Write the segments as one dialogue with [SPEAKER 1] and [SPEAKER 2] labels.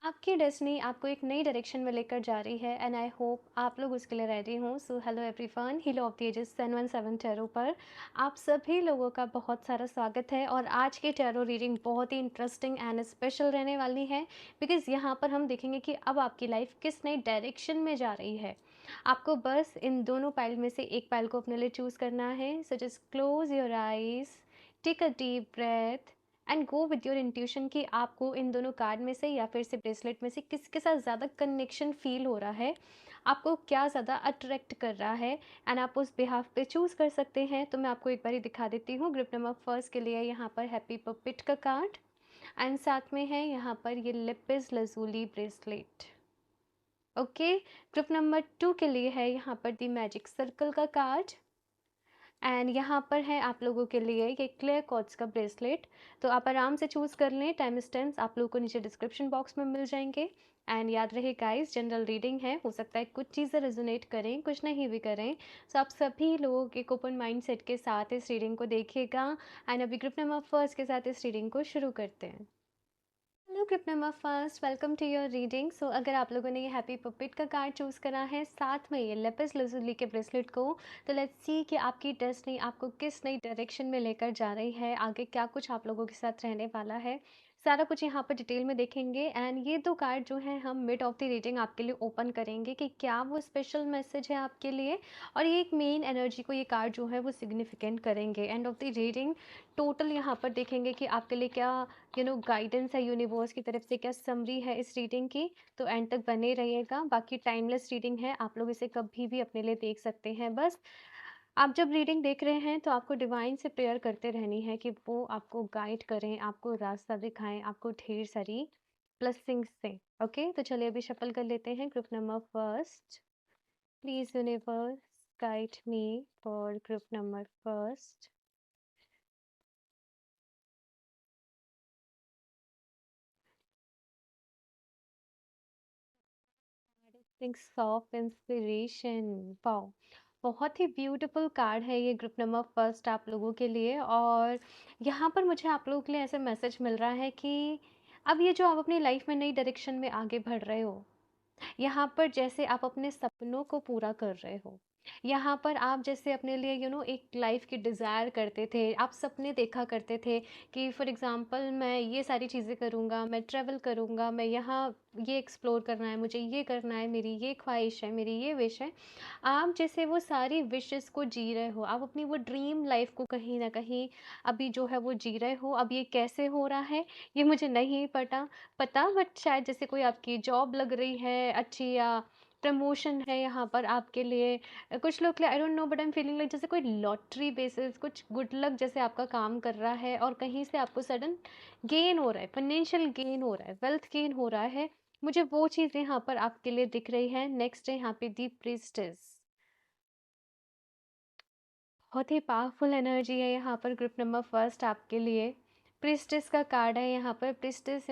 [SPEAKER 1] आपकी डेस्टिनी आपको एक नई डायरेक्शन में लेकर जा रही है एंड आई होप आप लोग उसके लिए रेडी हों। So hello everyone, healer of the ages 717 tarot पर आप सभी लोगों का बहुत सारा स्वागत है। और आज की टैरो रीडिंग बहुत ही इंटरेस्टिंग एंड स्पेशल रहने वाली है, बिकॉज़ यहाँ पर हम देखेंगे कि अब आपकी लाइफ किस नई डायरेक्शन में जा रही है। आपको बस इन दोनों पाइल में से एक पाइल को अपने लिए चूज़ करना है। So just close your eyes, take a deep breath and go with your intuition कि आपको इन दोनों कार्ड में से या फिर से ब्रेसलेट में से किसके साथ ज़्यादा कनेक्शन फील हो रहा है, आपको क्या ज़्यादा अट्रैक्ट कर रहा है, एंड आप उस बिहाफ पे चूज़ कर सकते हैं। तो मैं आपको एक बार दिखा देती हूँ। ग्रुप नंबर फर्स्ट के लिए यहाँ पर हैप्पी पपिट का कार्ड एंड साथ में है यहाँ पर ये Lippes lazuli bracelet. Okay, group number 2 के लिए है यहाँ पर दी मैजिक सर्कल का कार्ड एंड यहाँ पर है आप लोगों के लिए ये क्लियर कॉर्ड्स का ब्रेसलेट। तो आप आराम से चूज़ कर लें, टाइम स्टैम्प्स आप लोगों को नीचे डिस्क्रिप्शन बॉक्स में मिल जाएंगे। एंड याद रहे गाइस, जनरल रीडिंग है, हो सकता है कुछ चीज़ें रेजोनेट करें, कुछ नहीं भी करें। सो आप सभी लोग एक ओपन माइंड सेट के साथ इस रीडिंग को देखिएगा। एंड अभी ग्रुप नंबर फर्स्ट के साथ इस रीडिंग को शुरू करते हैं। Hello group number first, welcome to your reading. So अगर आप लोगों ने ये हैप्पी पपिट का कार्ड चूज़ करा है, साथ में ये लेपिस लजुली के ब्रेसलेट को, तो लेट्स सी कि आपकी डेस्टिनी आपको किस नई डायरेक्शन में लेकर जा रही है, आगे क्या कुछ आप लोगों के साथ रहने वाला है। सारा कुछ यहाँ पर डिटेल में देखेंगे। एंड ये दो कार्ड जो है हम मिड ऑफ द रीडिंग आपके लिए ओपन करेंगे कि क्या वो स्पेशल मैसेज है आपके लिए, और ये एक मेन एनर्जी को ये कार्ड जो है वो सिग्निफिकेंट करेंगे। End of the reading total यहाँ पर देखेंगे कि आपके लिए क्या गाइडेंस है यूनिवर्स की तरफ से, क्या समरी है इस रीडिंग की। तो एंड तक बने रहिएगा। बाकी टाइमलेस रीडिंग है, आप लोग इसे कभी भी अपने लिए देख सकते हैं। बस आप जब रीडिंग देख रहे हैं तो आपको डिवाइन से प्रेयर करते रहनी है कि वो आपको गाइड करें, आपको रास्ता दिखाएं, आपको ढेर सारी ब्लेसिंग्स दें। ओके, तो चलिए अभी शफल कर लेते हैं। Group number first, please universe guide me for group number first. Thinks of inspiration, wow, बहुत ही ब्यूटीफुल कार्ड है ये ग्रुप नंबर फर्स्ट आप लोगों के लिए। और यहाँ पर मुझे आप लोगों के लिए ऐसे मैसेज मिल रहा है कि अब ये जो आप अपनी लाइफ में नई डायरेक्शन में आगे बढ़ रहे हो, यहाँ पर जैसे आप अपने सपनों को पूरा कर रहे हो, यहाँ पर आप जैसे अपने लिए एक लाइफ की डिज़ायर करते थे, आप सपने देखा करते थे कि फॉर एग्जांपल मैं ये सारी चीज़ें करूँगा, मैं ट्रैवल करूँगा, मैं यहाँ ये एक्सप्लोर करना है, मुझे ये करना है, मेरी ये ख्वाहिश है, मेरी ये विश है। आप जैसे वो सारी विशेस को जी रहे हो, आप अपनी वो ड्रीम लाइफ को कहीं ना कहीं अभी जो है वो जी रहे हो। अब ये कैसे हो रहा है ये मुझे नहीं पता, बट शायद जैसे कोई आपकी जॉब लग रही है अच्छी, या प्रमोशन है यहाँ पर आपके लिए। कुछ लोग के लिए I don't know, but I am feeling like जैसे कोई लॉटरी बेसिस कुछ गुड लक जैसे आपका काम कर रहा है, और कहीं से आपको सडन गेन हो रहा है, फाइनेंशियल गेन हो रहा है, वेल्थ गेन हो रहा है। मुझे वो चीज़ यहाँ पर आपके लिए दिख रही है। नेक्स्ट है यहाँ पे दी प्रीस्टेस, बहुत ही पावरफुल एनर्जी है यहाँ पर ग्रुप नंबर फर्स्ट आपके लिए। प्रिस्टेस का कार्ड है यहाँ पर। प्रिस्टेस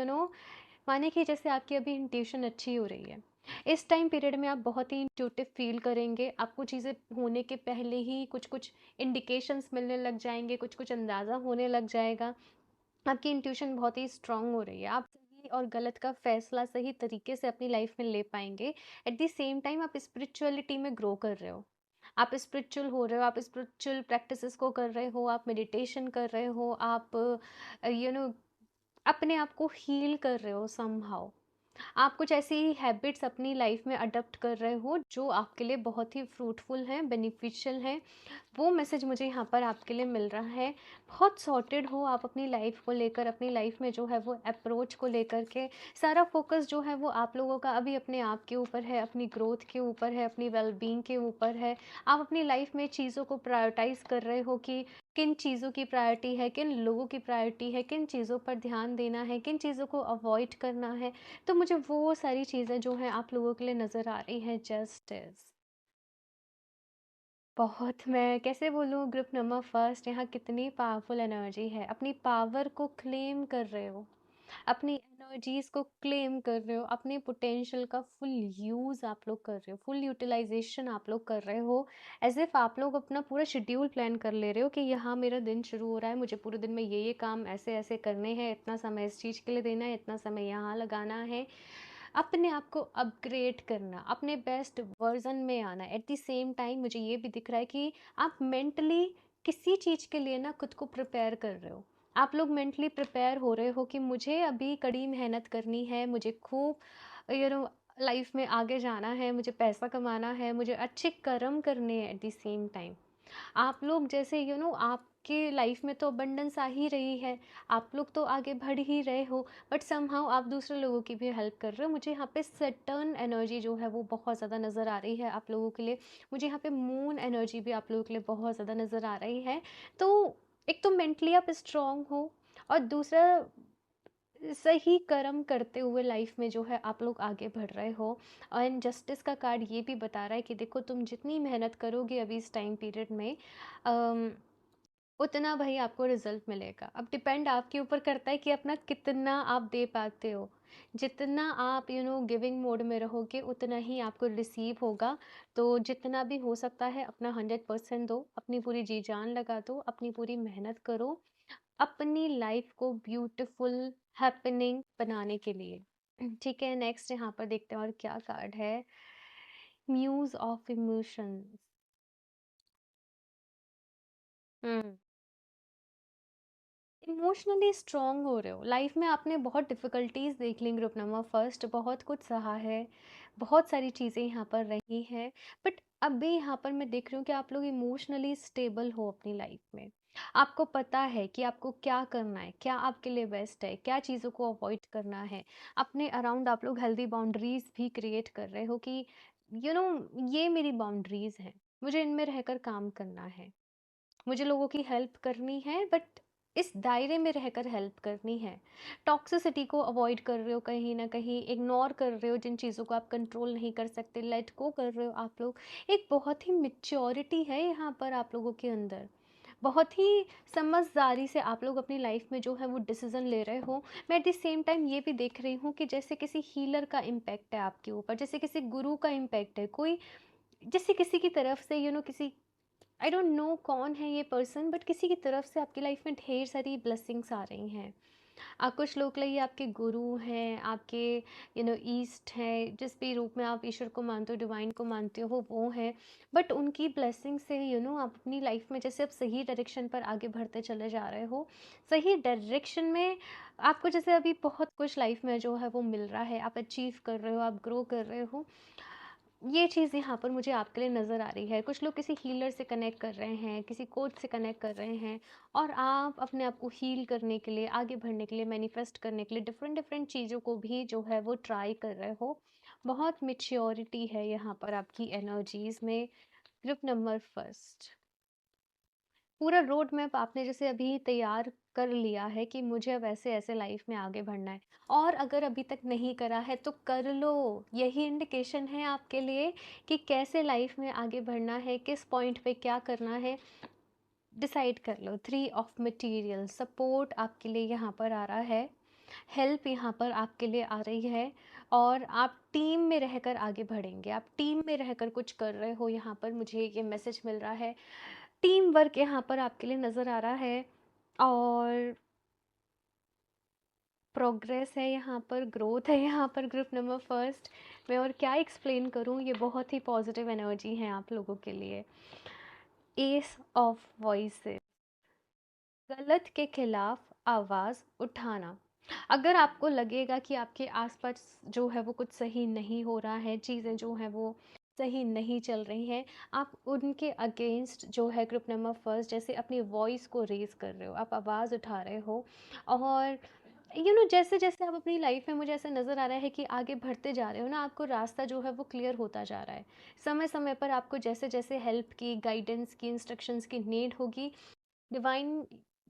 [SPEAKER 1] माने कि जैसे आपकी अभी इंट्यूशन अच्छी हो रही है, इस टाइम पीरियड में आप बहुत ही इंट्यूटिव फील करेंगे। आपको चीज़ें होने के पहले ही कुछ कुछ इंडिकेशंस मिलने लग जाएंगे, कुछ कुछ अंदाज़ा होने लग जाएगा। आपकी इंट्यूशन बहुत ही स्ट्रांग हो रही है, आप सही और गलत का फैसला सही तरीके से अपनी लाइफ में ले पाएंगे। एट द सेम टाइम आप स्पिरिचुअलिटी में ग्रो कर रहे हो, आप स्पिरिचुअल हो रहे हो, आप स्पिरिचुअल प्रैक्टिसेस को कर रहे हो, आप मेडिटेशन कर रहे हो, आप अपने आप को हील कर रहे हो समहाउ। आप कुछ ऐसी हैबिट्स अपनी लाइफ में अडॉप्ट कर रहे हो जो आपके लिए बहुत ही फ्रूटफुल हैं, बेनिफिशियल हैं। वो मैसेज मुझे यहाँ पर आपके लिए मिल रहा है। बहुत सॉर्टेड हो आप अपनी लाइफ को लेकर, अपनी लाइफ में जो है वो अप्रोच को लेकर के, सारा फोकस जो है वो आप लोगों का अभी अपने आप के ऊपर है, अपनी ग्रोथ के ऊपर है, अपनी वेलबींग के ऊपर है। आप अपनी लाइफ में चीज़ों को प्रायोरिटाइज कर रहे हो कि किन चीज़ों की प्रायोरिटी है, किन लोगों की प्रायोरिटी है, किन चीज़ों पर ध्यान देना है, किन चीज़ों को अवॉइड करना है। तो मुझे वो सारी चीज़ें जो हैं आप लोगों के लिए नज़र आ रही हैं। जस्टिस, बहुत, मैं कैसे बोलूँ ग्रुप नंबर फर्स्ट, यहाँ कितनी पावरफुल एनर्जी है, अपनी पावर को क्लेम कर रहे हो। अपनी एनर्जीज को क्लेम कर रहे हो, अपने पोटेंशियल का फुल यूज आप लोग कर रहे हो, फुल यूटिलाइजेशन आप लोग कर रहे हो। एज इफ आप लोग अपना पूरा शेड्यूल प्लान कर ले रहे हो कि यहाँ मेरा दिन शुरू हो रहा है, मुझे पूरे दिन में ये काम ऐसे ऐसे करने हैं, इतना समय इस चीज़ के लिए देना है, इतना समय यहाँ लगाना है। अपने आप को अपग्रेड करना, अपने बेस्ट वर्जन में आना। एट द सेम टाइम मुझे ये भी दिख रहा है कि आप मेंटली किसी चीज़ के लिए ना खुद को प्रिपेयर कर रहे हो। आप लोग मेंटली प्रिपेयर हो रहे हो कि मुझे अभी कड़ी मेहनत करनी है, मुझे खूब लाइफ में आगे जाना है, मुझे पैसा कमाना है, मुझे अच्छे कर्म करने हैं। एट द सेम टाइम आप लोग जैसे आपके लाइफ में तो अबंडेंस आ ही रही है, आप लोग तो आगे बढ़ ही रहे हो, बट समहाउ आप दूसरे लोगों की भी हेल्प कर रहे हो। मुझे यहाँ पे सटर्न एनर्जी जो है वो बहुत ज़्यादा नज़र आ रही है आप लोगों के लिए। मुझे यहाँ पे मून एनर्जी भी आप लोगों के लिए बहुत ज़्यादा नज़र आ रही है। तो एक तो मेंटली आप स्ट्रांग हो, और दूसरा सही कर्म करते हुए लाइफ में जो है आप लोग आगे बढ़ रहे हो। और जस्टिस का कार्ड ये भी बता रहा है कि देखो, तुम जितनी मेहनत करोगे अभी इस टाइम पीरियड में, अम, उतना भाई आपको रिजल्ट मिलेगा। अब डिपेंड आपके ऊपर करता है कि अपना कितना आप दे पाते हो। जितना आप गिविंग मोड में रहोगे उतना ही आपको रिसीव होगा। तो जितना भी हो सकता है अपना 100% दो, अपनी पूरी जी जान लगा दो, अपनी पूरी मेहनत करो अपनी लाइफ को ब्यूटीफुल हैपनिंग बनाने के लिए। ठीक है, नेक्स्ट यहाँ पर देखते हैं और क्या कार्ड है। Muse of emotions. Hmm emotionally strong हो रहे हो। लाइफ में आपने बहुत डिफ़िकल्टीज देख ली, ग्रुप नंबर फर्स्ट, बहुत कुछ सहा है, बहुत सारी चीज़ें यहाँ पर रही हैं। बट अभी यहाँ पर मैं देख रही हूँ कि आप लोग इमोशनली स्टेबल हो अपनी लाइफ में। आपको पता है कि आपको क्या करना है, क्या आपके लिए बेस्ट है, क्या चीज़ों को अवॉइड करना है। अपने अराउंड आप लोग हेल्दी बाउंड्रीज भी क्रिएट कर रहे हो कि यू नो ये मेरी बाउंड्रीज हैं, मुझे इनमें रहकर काम करना है, मुझे लोगों की हेल्प करनी है, बट इस दायरे में रहकर हेल्प करनी है। टॉक्सिसिटी को अवॉइड कर रहे हो, कहीं ना कहीं इग्नोर कर रहे हो, जिन चीज़ों को आप कंट्रोल नहीं कर सकते लेट गो कर रहे हो आप लोग। एक बहुत ही मिच्योरिटी है यहाँ पर आप लोगों के अंदर। बहुत ही समझदारी से आप लोग अपनी लाइफ में जो है वो डिसीजन ले रहे हो। मैं एट द सेम टाइम ये भी देख रही हूँ कि जैसे किसी हीलर का इम्पैक्ट है आपके ऊपर, जैसे किसी गुरु का इम्पैक्ट है, कोई जैसे किसी की तरफ से किसी, आई डोंट नो कौन है ये पर्सन, बट किसी की तरफ से आपकी लाइफ में ढेर सारी ब्लेसिंग्स आ रही हैं। कुछ लोग के लिए आपके गुरु हैं, आपके ईस्ट हैं, जिस भी रूप में आप ईश्वर को मानते हो, डिवाइन को मानते हो, वो है। बट उनकी ब्लेसिंग से आप अपनी लाइफ में जैसे आप सही डायरेक्शन पर आगे बढ़ते चले जा रहे हो, सही डायरेक्शन में आपको जैसे अभी बहुत कुछ लाइफ में जो है वो मिल रहा है, आप अचीव कर रहे हो, आप ग्रो कर रहे हो। ये चीज़ यहाँ पर मुझे आपके लिए नज़र आ रही है। कुछ लोग किसी हीलर से कनेक्ट कर रहे हैं, किसी कोच से कनेक्ट कर रहे हैं, और आप अपने आप को हील करने के लिए, आगे बढ़ने के लिए, मैनिफेस्ट करने के लिए डिफरेंट डिफरेंट चीज़ों को भी जो है वो ट्राई कर रहे हो। बहुत मेच्योरिटी है यहाँ पर आपकी एनर्जीज में। ग्रुप नंबर फर्स्ट, पूरा रोड मैप आपने जैसे अभी तैयार कर लिया है कि मुझे अब ऐसे ऐसे लाइफ में आगे बढ़ना है। और अगर अभी तक नहीं करा है तो कर लो। यही इंडिकेशन है आपके लिए कि कैसे लाइफ में आगे बढ़ना है, किस पॉइंट पे क्या करना है, डिसाइड कर लो। 3 ऑफ मटेरियल सपोर्ट आपके लिए यहाँ पर आ रहा है, हेल्प यहाँ पर आपके लिए आ रही है, और आप टीम में रहकर आगे बढ़ेंगे। आप टीम में रहकर कुछ कर रहे हो, यहाँ पर मुझे ये मैसेज मिल रहा है। टीम वर्क यहाँ पर आपके लिए नज़र आ रहा है, और प्रोग्रेस है यहाँ पर, ग्रोथ है यहाँ पर। ग्रुप नंबर फर्स्ट, मैं और क्या एक्सप्लेन करूँ, ये बहुत ही पॉजिटिव एनर्जी है आप लोगों के लिए। एस ऑफ वॉइसेस, गलत के खिलाफ आवाज़ उठाना। अगर आपको लगेगा कि आपके आसपास जो है वो कुछ सही नहीं हो रहा है, चीज़ें जो हैं वो सही नहीं चल रही हैं, आप उनके अगेंस्ट जो है ग्रुप नंबर फर्स्ट जैसे अपनी वॉइस को रेज कर रहे हो, आप आवाज़ उठा रहे हो। और जैसे जैसे आप अपनी लाइफ में, मुझे ऐसा नज़र आ रहा है कि आगे बढ़ते जा रहे हो ना, आपको रास्ता जो है वो क्लियर होता जा रहा है। समय समय पर आपको जैसे जैसे हेल्प की, गाइडेंस की, इंस्ट्रक्शंस की नीड होगी, डिवाइन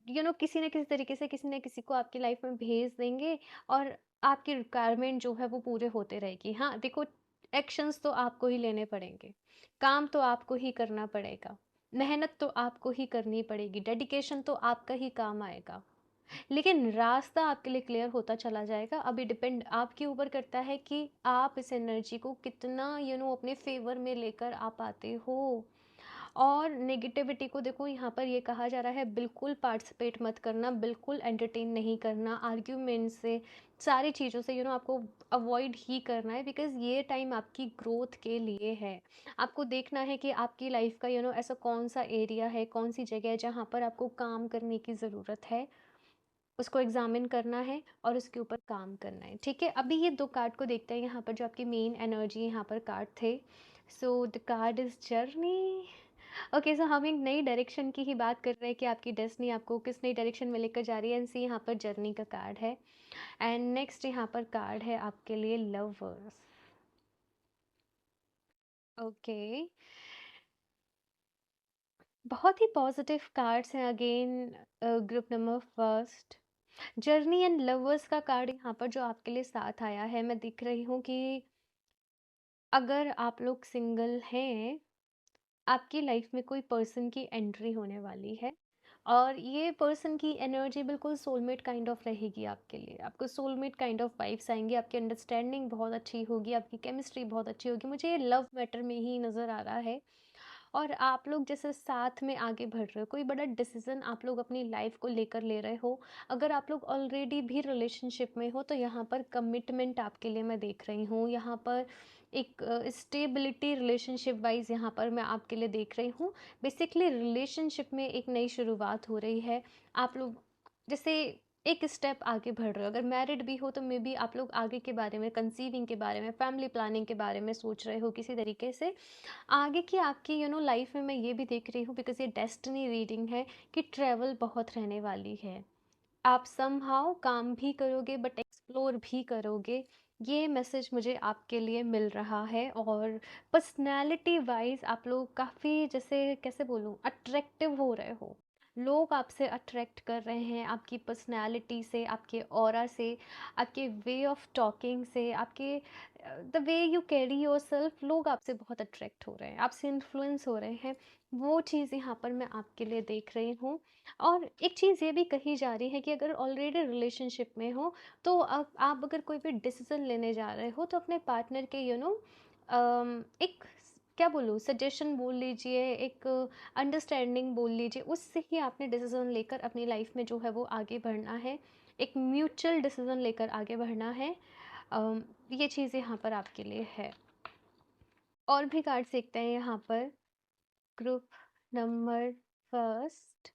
[SPEAKER 1] किसी न किसी तरीके से किसी न किसी को आपकी लाइफ में भेज देंगे, और आपकी रिक्वायरमेंट जो है वो पूरे होते रहेगी। हाँ देखो, एक्शंस तो आपको ही लेने पड़ेंगे, काम तो आपको ही करना पड़ेगा, मेहनत तो आपको ही करनी पड़ेगी, डेडिकेशन तो आपका ही काम आएगा। लेकिन रास्ता आपके लिए क्लियर होता चला जाएगा। अभी डिपेंड आपके ऊपर करता है कि आप इस एनर्जी को कितना अपने फेवर में लेकर आ पाते हो। और नेगेटिविटी को देखो, यहाँ पर ये कहा जा रहा है बिल्कुल पार्टिसिपेट मत करना, बिल्कुल एंटरटेन नहीं करना, आर्ग्यूमेंट से, सारी चीज़ों से आपको अवॉइड ही करना है, बिकॉज ये टाइम आपकी ग्रोथ के लिए है। आपको देखना है कि आपकी लाइफ का ऐसा कौन सा एरिया है, कौन सी जगह है जहाँ पर आपको काम करने की ज़रूरत है, उसको एग्जामिन करना है और उसके ऊपर काम करना है। ठीक है, अभी ये दो कार्ड को देखते हैं यहाँ पर, जो आपकी मेन एनर्जी यहाँ पर कार्ड थे। So the card is journey. Okay, so हम एक नई डायरेक्शन की ही बात कर रहे हैं कि आपकी डेस्टिनी आपको किस नई डायरेक्शन में लेकर जा रही है। एंड सी, यहाँ पर जर्नी का कार्ड है। एंड नेक्स्ट यहाँ पर कार्ड है आपके लिए लवर्स। ओके, बहुत ही पॉजिटिव कार्ड्स हैं again. Group number first, journey and lovers का कार्ड यहाँ पर जो आपके लिए साथ आया है, मैं दिख रही हूँ कि अगर आप लोग सिंगल हैं, आपकी लाइफ में कोई पर्सन की एंट्री होने वाली है। और ये पर्सन की एनर्जी बिल्कुल सोलमेट काइंड ऑफ रहेगी आपके लिए। आपको सोलमेट काइंड ऑफ वाइब्स आएंगी, आपकी अंडरस्टैंडिंग बहुत अच्छी होगी, आपकी केमिस्ट्री बहुत अच्छी होगी। मुझे ये लव मैटर में ही नज़र आ रहा है। और आप लोग जैसे साथ में आगे बढ़ रहे हो, कोई बड़ा डिसीजन आप लोग अपनी लाइफ को लेकर ले रहे हो। अगर आप लोग ऑलरेडी भी रिलेशनशिप में हो तो यहाँ पर कमिटमेंट आपके लिए मैं देख रही हूँ। यहाँ पर एक स्टेबिलिटी रिलेशनशिप वाइज यहाँ पर मैं आपके लिए देख रही हूँ। बेसिकली रिलेशनशिप में एक नई शुरुआत हो रही है। आप लोग जैसे एक स्टेप आगे बढ़ रहे हो। अगर मैरिड भी हो तो मे बी आप लोग आगे के बारे में, कंसीविंग के बारे में, फैमिली प्लानिंग के बारे में सोच रहे हो किसी तरीके से। आगे की आपकी लाइफ में मैं ये भी देख रही हूँ, बिकॉज ये डेस्टिनी रीडिंग है, कि ट्रैवल बहुत रहने वाली है। आप समहाउ काम भी करोगे बट एक्सप्लोर भी करोगे। ये मैसेज मुझे आपके लिए मिल रहा है। और पर्सनैलिटी वाइज आप लोग काफ़ी, जैसे कैसे बोलूँ, अट्रैक्टिव हो रहे हो। लोग आपसे अट्रैक्ट कर रहे हैं आपकी पर्सनैलिटी से, आपके ऑरा से, आपके वे ऑफ टॉकिंग से, आपके the way you carry your self. लोग आपसे बहुत अट्रैक्ट हो रहे हैं, आपसे इन्फ्लुएंस हो रहे हैं। वो चीज़ यहाँ पर मैं आपके लिए देख रही हूँ। और एक चीज़ ये भी कही जा रही है कि अगर ऑलरेडी रिलेशनशिप में हो तो आप अगर कोई भी डिसीजन लेने जा रहे हो तो अपने पार्टनर के एक क्या बोलूँ, सजेशन बोल लीजिए, एक अंडरस्टैंडिंग बोल लीजिए, उससे ही आपने डिसीजन लेकर अपनी लाइफ में जो है वो आगे बढ़ना है। एक म्यूचुअल डिसीजन लेकर आगे बढ़ना है। ये चीज़ यहाँ पर आपके लिए है। और भी कार्ड्स देखते हैं यहाँ पर। Group number first,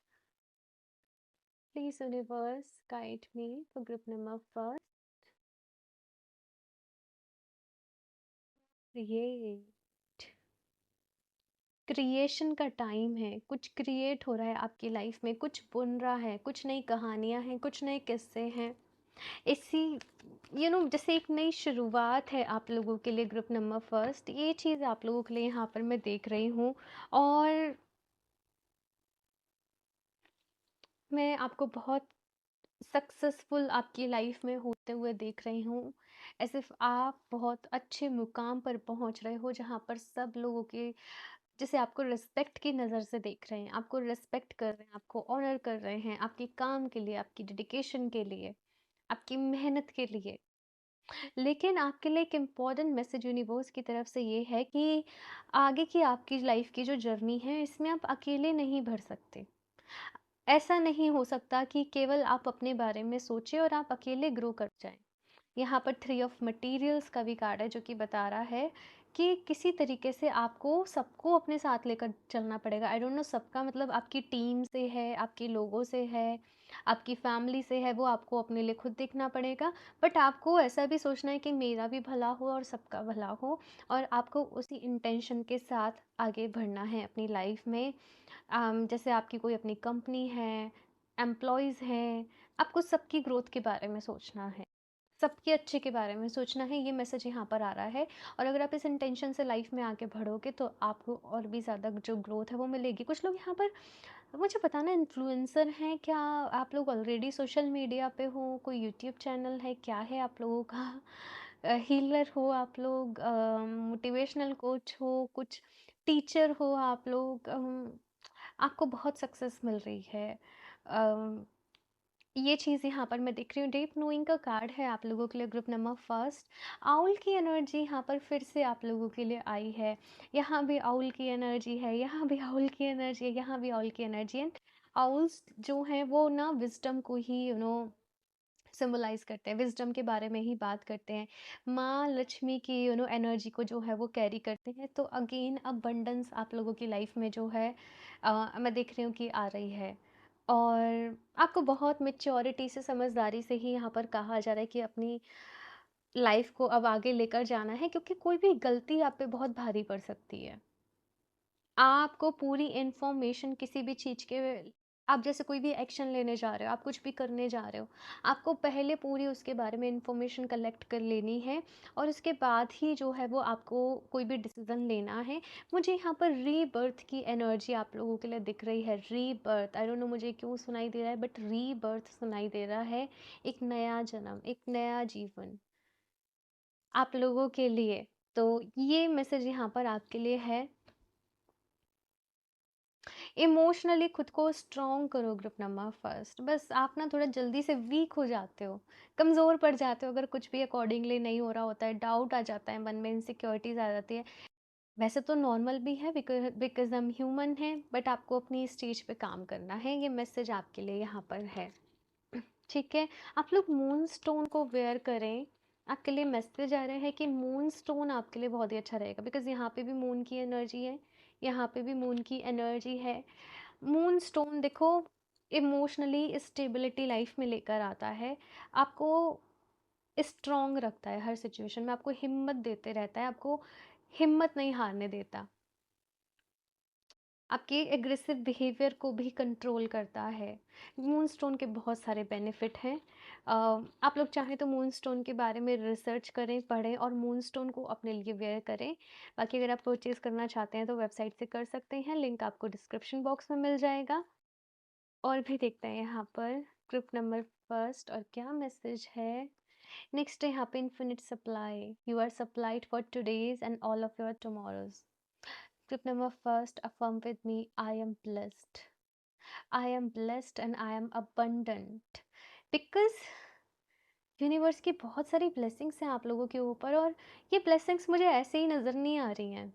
[SPEAKER 1] please universe guide me for group number first. ये क्रिएशन का टाइम है, कुछ क्रिएट हो रहा है आपकी लाइफ में, कुछ बुन रहा है, कुछ नई कहानियां हैं, कुछ नए किस्से हैं। इसी जैसे एक नई शुरुआत है आप लोगों के लिए। ग्रुप नंबर फर्स्ट, ये चीज़ आप लोगों के लिए यहाँ पर मैं देख रही हूँ। और मैं आपको बहुत सक्सेसफुल आपकी लाइफ में होते हुए देख रही हूँ। ऐसे आप बहुत अच्छे मुकाम पर पहुँच रहे हो, जहाँ पर सब लोगों के जैसे आपको रिस्पेक्ट की नज़र से देख रहे हैं, आपको रिस्पेक्ट कर रहे हैं, आपको ऑनर कर रहे हैं, आपके काम के लिए, आपकी डेडिकेशन के लिए, आपकी मेहनत के लिए। लेकिन आपके लिए एक इम्पॉर्टेंट मैसेज यूनिवर्स की तरफ से ये है कि आगे की आपकी लाइफ की जो जर्नी है, इसमें आप अकेले नहीं बढ़ सकते। ऐसा नहीं हो सकता कि केवल आप अपने बारे में सोचें और आप अकेले ग्रो कर जाएं। यहाँ पर थ्री ऑफ मटेरियल्स का भी कार्ड है, जो कि बता रहा है कि किसी तरीके से आपको सबको अपने साथ लेकर चलना पड़ेगा। आई डोंट नो सबका मतलब आपकी टीम से है, आपके लोगों से है, आपकी फैमिली से है, वो आपको अपने लिए खुद देखना पड़ेगा। बट आपको ऐसा भी सोचना है कि मेरा भी भला हो और सबका भला हो। और आपको उसी इंटेंशन के साथ आगे बढ़ना है अपनी लाइफ में। जैसे आपकी कोई अपनी कंपनी है, एम्प्लॉयज़ हैं, आपको सबकी ग्रोथ के बारे में सोचना है, सबके अच्छे के बारे में सोचना है। ये मैसेज यहाँ पर आ रहा है। और अगर आप इस इंटेंशन से लाइफ में आगे बढ़ोगे तो आपको और भी ज़्यादा जो ग्रोथ है वो मिलेगी। कुछ लोग यहाँ पर, मुझे पता ना, इन्फ्लुएंसर हैं क्या? आप लोग ऑलरेडी सोशल मीडिया पे हो, कोई यूट्यूब चैनल है, क्या है आप लोगों का? हीलर हो आप लोग, मोटिवेशनल कोच हो, कुछ टीचर हो आप लोग। आपको बहुत सक्सेस मिल रही है। ये चीज़ यहाँ पर मैं देख रही हूँ, डीप नोइंग का कार्ड है आप लोगों के लिए, ग्रुप नंबर फर्स्ट। आउल की एनर्जी यहाँ पर फिर से आप लोगों के लिए आई है। यहाँ भी आउल की एनर्जी है, यहाँ भी आउल की एनर्जी है, यहाँ भी आउल की एनर्जी है। आउल्स जो हैं वो ना विजडम को ही सिंबलाइज करते हैं, विजडम के बारे में ही बात करते हैं। माँ लक्ष्मी की एनर्जी को जो है वो कैरी करते हैं। तो अगेन अबंडेंस आप लोगों की लाइफ में जो है मैं देख रही हूँ कि आ रही है। और आपको बहुत मेच्योरिटी से, समझदारी से ही यहाँ पर कहा जा रहा है कि अपनी लाइफ को अब आगे लेकर जाना है, क्योंकि कोई भी गलती आप पे बहुत भारी पड़ सकती है। आपको पूरी इन्फॉर्मेशन किसी भी चीज़ के, आप जैसे कोई भी एक्शन लेने जा रहे हो, आप कुछ भी करने जा रहे हो, आपको पहले पूरी उसके बारे में इन्फॉर्मेशन कलेक्ट कर लेनी है और उसके बाद ही जो है वो आपको कोई भी डिसीजन लेना है। मुझे यहाँ पर रीबर्थ की एनर्जी आप लोगों के लिए दिख रही है। रीबर्थ, आई डोंट नो मुझे क्यों सुनाई दे रहा है, बट रीबर्थ सुनाई दे रहा है। एक नया जन्म, एक नया जीवन आप लोगों के लिए। तो ये मैसेज यहाँ पर आपके लिए है। इमोशनली खुद को स्ट्रॉन्ग करो, ग्रुप नंबर फर्स्ट। बस आप ना थोड़ा जल्दी से वीक हो जाते हो, कमज़ोर पड़ जाते हो, अगर कुछ भी अकॉर्डिंगली नहीं हो रहा होता है, डाउट आ जाता है मन में, इनसिक्योरिटीज आ जाती है। वैसे तो नॉर्मल भी है, बिकॉज बिकॉज हम ह्यूमन हैं, बट आपको अपनी स्टेज पे काम करना है। ये मैसेज आपके लिए यहाँ पर है। ठीक है, आप लोग मून स्टोन को वेयर करें। आपके लिए मैसेज आ रहा है कि मून स्टोन आपके लिए बहुत ही अच्छा रहेगा, बिकॉज यहाँ पे भी मून की एनर्जी है, यहाँ पे भी मून की एनर्जी है। मून स्टोन देखो, इमोशनली स्टेबिलिटी लाइफ में लेकर आता है, आपको स्ट्रॉन्ग रखता है हर सिचुएशन में, आपको हिम्मत देते रहता है, आपको हिम्मत नहीं हारने देता, आपके एग्रेसिव बिहेवियर को भी कंट्रोल करता है। मून स्टोन के बहुत सारे बेनिफिट हैं। आप लोग चाहें तो मून स्टोन के बारे में रिसर्च करें, पढ़ें और मून स्टोन को अपने लिए वेयर करें। बाकी अगर आप परचेज़ करना चाहते हैं तो वेबसाइट से कर सकते हैं, लिंक आपको डिस्क्रिप्शन बॉक्स में मिल जाएगा। और भी देखते हैं यहाँ पर ग्रुप नंबर फर्स्ट और क्या मैसेज है। नेक्स्ट है यहाँ पे infinite supply, you are supplied for todays and all of your tomorrows. Script number first, affirm with me, I am blessed. I am blessed and I am abundant. Because universe की बहुत सारी blessings हैं आप लोगों के ऊपर, और ये ब्लेसिंग्स मुझे ऐसे ही नज़र नहीं आ रही हैं।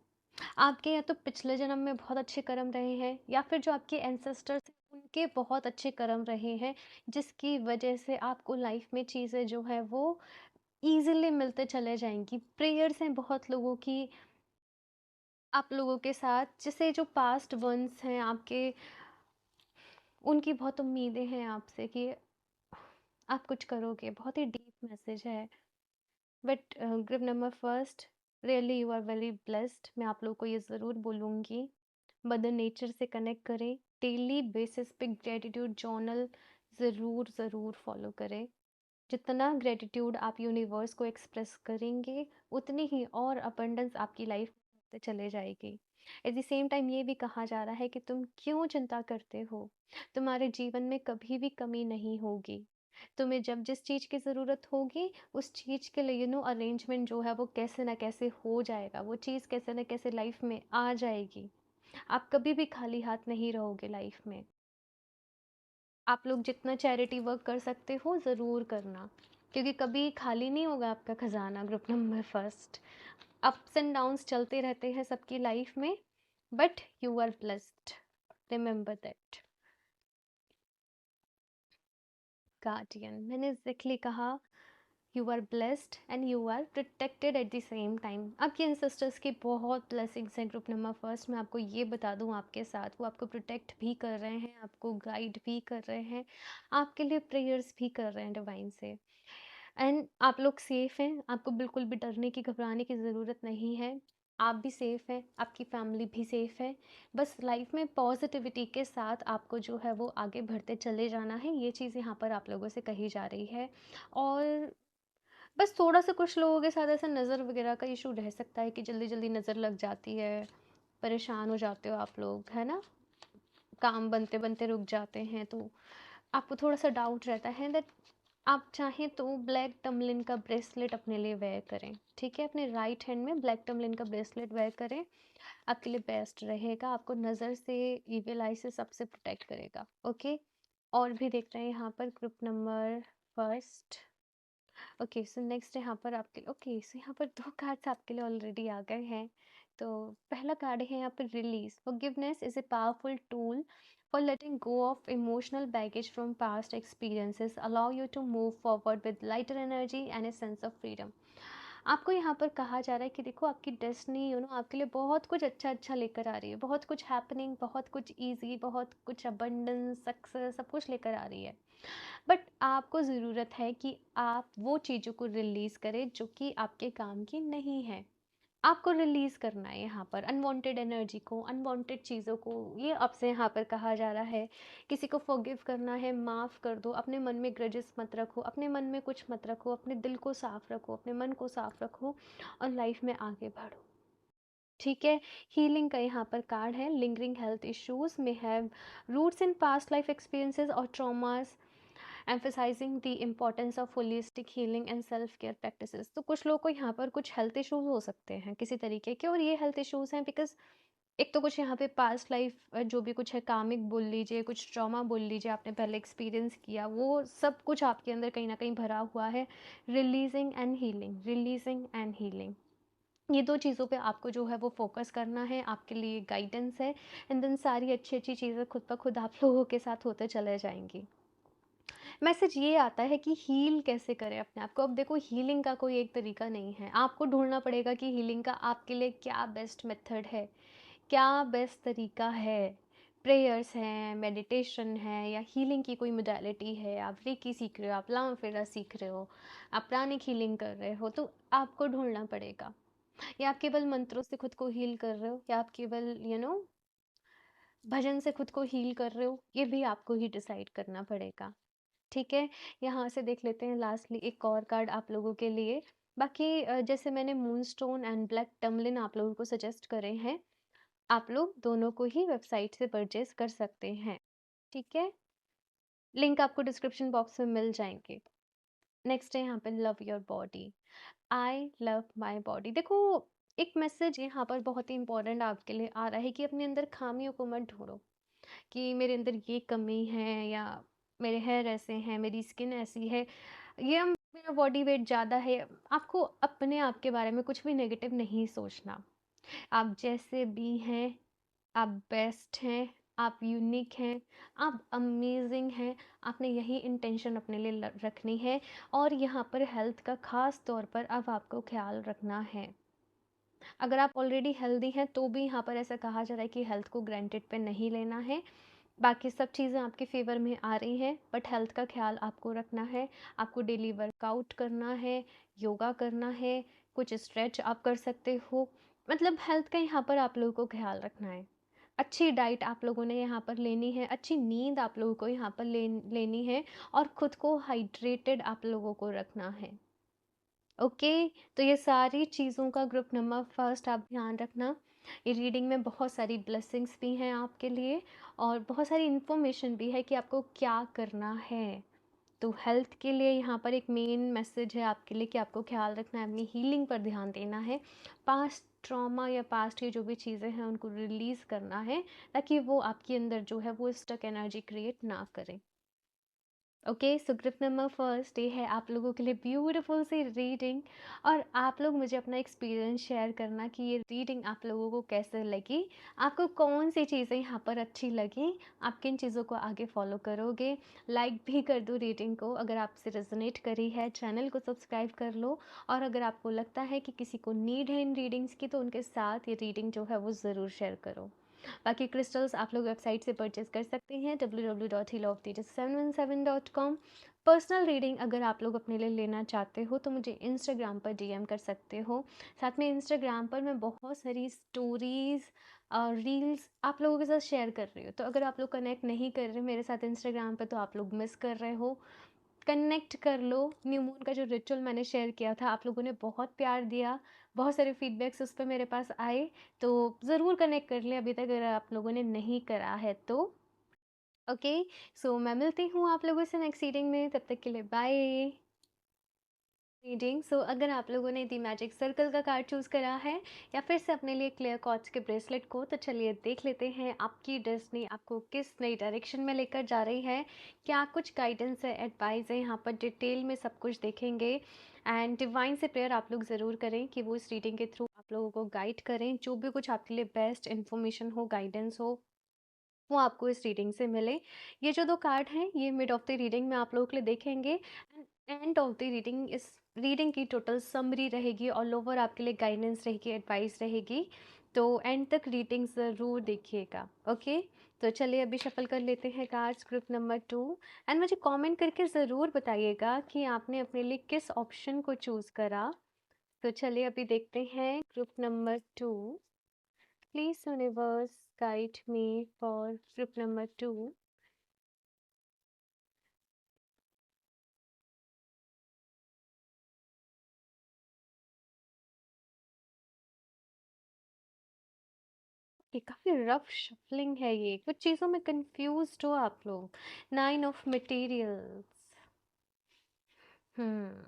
[SPEAKER 1] आपके या तो पिछले जन्म में बहुत अच्छे कर्म रहे हैं, या फिर जो आपके एंसेस्टर्स हैं उनके बहुत अच्छे कर्म रहे हैं, जिसकी वजह से आपको लाइफ में चीज़ें जो है वो ईजिली मिलते चले जाएंगी। प्रेयर्स हैं बहुत लोगों की आप लोगों के साथ, जिसे जो पास्ट वंस हैं आपके, उनकी बहुत उम्मीदें हैं आपसे कि आप कुछ करोगे। बहुत ही डीप मैसेज है। But group number first, really you are very blessed. मैं आप लोगों को ये ज़रूर बोलूँगी, मदर नेचर से कनेक्ट करें, डेली बेसिस पे ग्रेटिट्यूड जर्नल ज़रूर ज़रूर फॉलो करें। जितना ग्रेटिट्यूड आप यूनिवर्स को एक्सप्रेस करेंगे, उतनी ही और अबंडेंस आपकी लाइफ में चले जाएगी। एट द सेम टाइम ये भी कहा जा रहा है कि तुम क्यों चिंता करते हो, तुम्हारे जीवन में कभी भी कमी नहीं होगी। तुम्हें जब जिस चीज़ की ज़रूरत होगी, उस चीज़ के लिए अरेंजमेंट जो है वो कैसे ना कैसे हो जाएगा, वो चीज़ कैसे ना कैसे लाइफ में आ जाएगी। आप कभी भी खाली हाथ नहीं रहोगे लाइफ में। आप लोग जितना चैरिटी वर्क कर सकते हो ज़रूर करना, क्योंकि कभी खाली नहीं होगा आपका खजाना। Group number first, ups and downs चलते रहते हैं सबकी लाइफ में, but you are blessed, remember that. Guardian, मैंने एग्जैक्टली कहा, you are blessed and you are protected at the same time. आपके एंसेस्टर्स की बहुत ब्लेसिंग्स हैं ग्रुप नंबर फर्स्ट। मैं आपको ये बता दूं, आपके साथ वो आपको प्रोटेक्ट भी कर रहे हैं, आपको गाइड भी कर रहे हैं, आपके लिए प्रेयर्स भी कर रहे हैं डिवाइन से। एंड आप लोग सेफ़ हैं, आपको बिल्कुल भी डरने की, घबराने की ज़रूरत नहीं है। आप भी सेफ़ हैं, आपकी फैमिली भी सेफ़ है। बस लाइफ में पॉजिटिविटी के साथ आपको जो है वो आगे बढ़ते चले जाना है, ये चीज़ यहाँ पर आप लोगों से कही जा रही है। और बस थोड़ा-सा कुछ लोगों के साथ ऐसा नज़र वगैरह का इशू रह सकता है कि जल्दी-जल्दी नज़र लग जाती है, परेशान हो जाते हो आप लोग, है ना? काम बनते-बनते रुक जाते हैं, तो आपको थोड़ा-सा डाउट रहता है दैट आप चाहें तो ब्लैक टमलिन का ब्रेसलेट अपने लिए वेयर करें। ठीक है, अपने राइट हैंड में ब्लैक टमलिन का ब्रेसलेट वेयर करें, आपके लिए बेस्ट रहेगा, आपको नज़र से, इविल आई से, सबसे प्रोटेक्ट करेगा। ओके, और भी देखते हैं यहाँ पर group number first. Okay, so next यहाँ पर आपके ओके, सो यहाँ पर 2 कार्ड्स आपके लिए ऑलरेडी आ गए हैं। तो पहला कार्ड है यहाँ पर release. Forgiveness is a powerful tool for letting go of emotional baggage from past experiences, allow you to move forward with lighter energy and a sense of freedom. आपको यहाँ पर कहा जा रहा है कि देखो आपकी डेस्टिनी आपके लिए बहुत कुछ अच्छा-अच्छा लेकर आ रही है। बहुत कुछ हैपनिंग, बहुत कुछ ईज़ी, बहुत कुछ अबंडेंस, सक्सेस सब कुछ लेकर आ रही है। बट आपको ज़रूरत है कि आप वो चीज़ों को रिलीज़ करें जो कि आपके काम की नहीं है। आपको रिलीज़ करना है यहाँ पर अनवांटेड एनर्जी को, अनवांटेड चीज़ों को। ये आपसे यहाँ पर कहा जा रहा है। किसी को फॉरगिव करना है, माफ़ कर दो। अपने मन में ग्रजेस मत रखो, अपने मन में कुछ मत रखो, अपने दिल को साफ़ रखो, अपने मन को साफ़ रखो और लाइफ में आगे बढ़ो। ठीक है। हीलिंग का यहाँ पर कार्ड है। Lingering health issues may have roots in past life experiences और traumas, emphasising the importance of holistic healing and self care practices. तो कुछ लोगों को यहाँ पर कुछ हेल्थ इश्यूज हो सकते हैं किसी तरीके के, और ये हेल्थ इश्यूज हैं बिकॉज एक तो कुछ यहाँ पे पास्ट लाइफ जो भी कुछ है, कामिक बोल लीजिए, कुछ ट्रॉमा बोल लीजिए, आपने पहले एक्सपीरियंस किया, वो सब कुछ आपके अंदर कहीं ना कहीं भरा हुआ है। Releasing and healing, releasing and healing, ये 2 चीज़ों पे आपको जो है वो फ़ोकस करना है। आपके लिए गाइडेंस है। एंड देन सारी अच्छी-अच्छी चीज़ें खुद ब खुद आप लोगों के साथ होते चले जाएँगी। मैसेज ये आता है कि हील कैसे करें अपने आप को। अब देखो, हीलिंग का कोई एक तरीका नहीं है। आपको ढूँढना पड़ेगा कि हीलिंग का आपके लिए क्या बेस्ट मेथड है, क्या बेस्ट तरीका है। प्रेयर्स हैं, मेडिटेशन है, या हीलिंग की कोई मोडालिटी है। आप रेकी सीख रहे हो, आप लामा-फेरा सीख रहे हो, आप प्राणिक हीलिंग कर रहे हो, तो आपको ढूँढना पड़ेगा। या आप केवल मंत्रों से खुद को हील कर रहे हो, या आप केवल भजन से खुद को हील कर रहे हो, ये भी आपको ही डिसाइड करना पड़ेगा। ठीक है। यहाँ से देख लेते हैं लास्टली एक और कार्ड आप लोगों के लिए। बाकी जैसे मैंने मूनस्टोन एंड ब्लैक टर्मलिन आप लोगों को सजेस्ट करे हैं, आप लोग दोनों को ही वेबसाइट से परचेज कर सकते हैं। ठीक है। लिंक आपको डिस्क्रिप्शन बॉक्स में मिल जाएंगे। नेक्स्ट है यहाँ पे love your body. I love my body. देखो, एक मैसेज यहाँ पर बहुत ही इंपॉर्टेंट आपके लिए आ रहा है कि अपने अंदर खामियों को मत ढूंढो कि मेरे अंदर ये कमी है, या मेरे हेयर ऐसे हैं, मेरी स्किन ऐसी है, या मेरा बॉडी वेट ज़्यादा है। आपको अपने आप के बारे में कुछ भी नेगेटिव नहीं सोचना। आप जैसे भी हैं, आप बेस्ट हैं, आप यूनिक हैं, आप अमेजिंग हैं। आपने यही इंटेंशन अपने लिए रखनी है। और यहाँ पर हेल्थ का ख़ास तौर पर अब आपको ख्याल रखना है। अगर आप ऑलरेडी हेल्दी हैं तो भी यहाँ पर ऐसा कहा जा रहा है कि हेल्थ को ग्रांटेड पे नहीं लेना है। बाकी सब चीज़ें आपके फेवर में आ रही हैं, बट हेल्थ का ख्याल आपको रखना है। आपको डेली वर्कआउट करना है, योगा करना है, कुछ स्ट्रेच आप कर सकते हो। मतलब हेल्थ का यहाँ पर आप लोगों को ख्याल रखना है। अच्छी डाइट आप लोगों ने यहाँ पर लेनी है, अच्छी नींद आप लोगों को यहाँ पर लेनी है, और खुद को हाइड्रेटेड आप लोगों को रखना है। ओके। तो ये सारी चीज़ों का ग्रुप नंबर फर्स्ट आप ध्यान रखना। ये रीडिंग में बहुत सारी ब्लेसिंग्स भी हैं आपके लिए, और बहुत सारी इन्फॉर्मेशन भी है कि आपको क्या करना है। तो हेल्थ के लिए यहाँ पर एक मेन मैसेज है आपके लिए कि आपको ख्याल रखना है, अपनी हीलिंग पर ध्यान देना है। पास्ट ट्रॉमा या पास्ट की जो भी चीज़ें हैं उनको रिलीज़ करना है, ताकि वो आपके अंदर जो है वो स्टक एनर्जी क्रिएट ना करें। Okay, so group number first ये है आप लोगों के लिए ब्यूटीफुल सी रीडिंग। और आप लोग मुझे अपना एक्सपीरियंस शेयर करना कि ये रीडिंग आप लोगों को कैसे लगी, आपको कौन सी चीज़ें यहाँ पर अच्छी लगी, आप किन चीज़ों को आगे फॉलो करोगे। लाइक भी कर दो रीडिंग को अगर आपसे रेजोनेट करी है, चैनल को सब्सक्राइब कर लो। और अगर आपको लगता है कि किसी को नीड है इन रीडिंग्स की, तो उनके साथ ये रीडिंग जो है वो ज़रूर शेयर करो। बाकी क्रिस्टल्स आप लोग वेबसाइट से परचेज कर सकते हैं www.healofthejust717.com। पर्सनल रीडिंग अगर आप लोग अपने लिए लेना चाहते हो तो मुझे इंस्टाग्राम पर डीएम कर सकते हो। साथ में इंस्टाग्राम पर मैं बहुत सारी स्टोरीज़ और रील्स आप लोगों के साथ शेयर कर रही हूँ। तो अगर आप लोग कनेक्ट नहीं कर रहे मेरे साथ इंस्टाग्राम पर, तो आप लोग मिस कर रहे हो। कनेक्ट कर लो। न्यू मून का जो रिचुअल मैंने शेयर किया था, आप लोगों ने बहुत प्यार दिया, बहुत सारे फीडबैक्स उस पर मेरे पास आए। तो ज़रूर कनेक्ट कर ले अभी तक अगर आप लोगों ने नहीं करा है तो। ओके। सो मैं मिलती हूँ आप लोगों से नेक्स्ट रीडिंग में, तब तक के लिए बाय। रीडिंग। सो अगर आप लोगों ने दी मैजिक सर्कल का कार्ड चूज़ करा है या फिर से अपने लिए क्लियर कॉर्ड्स के ब्रेसलेट को, तो चलिए देख लेते हैं आपकी डेस्टिनी आपको किस नई डायरेक्शन में लेकर जा रही है। क्या कुछ गाइडेंस है, एडवाइस है, यहाँ पर डिटेल में सब कुछ देखेंगे। एंड डिवाइन से प्रेयर आप लोग ज़रूर करें कि वो इस रीडिंग के थ्रू आप लोगों को गाइड करें, जो भी कुछ आपके लिए बेस्ट इन्फॉर्मेशन हो, गाइडेंस हो, वो आपको इस रीडिंग से मिले। ये जो 2 कार्ड हैं, ये मिड ऑफ द रीडिंग में आप लोगों के लिए देखेंगे। एंड ऑफ द रीडिंग इस रीडिंग की टोटल समरी रहेगी, ऑल ओवर आपके लिए गाइडेंस रहेगी, एडवाइस रहेगी। तो एंड तक रीडिंग ज़रूर देखिएगा, ओके? तो चलिए अभी शफल कर लेते हैं कार्ड्स, ग्रुप नंबर 2। एंड मुझे कमेंट करके ज़रूर बताइएगा कि आपने अपने लिए किस ऑप्शन को चूज़ करा। तो चलिए अभी देखते हैं group number 2। Please universe guide me for group number 2. ये काफी रफ शफलिंग है, ये कुछ चीजों में कंफ्यूज्ड हो आप लोग। 9 ऑफ मटेरियल्स। हम्म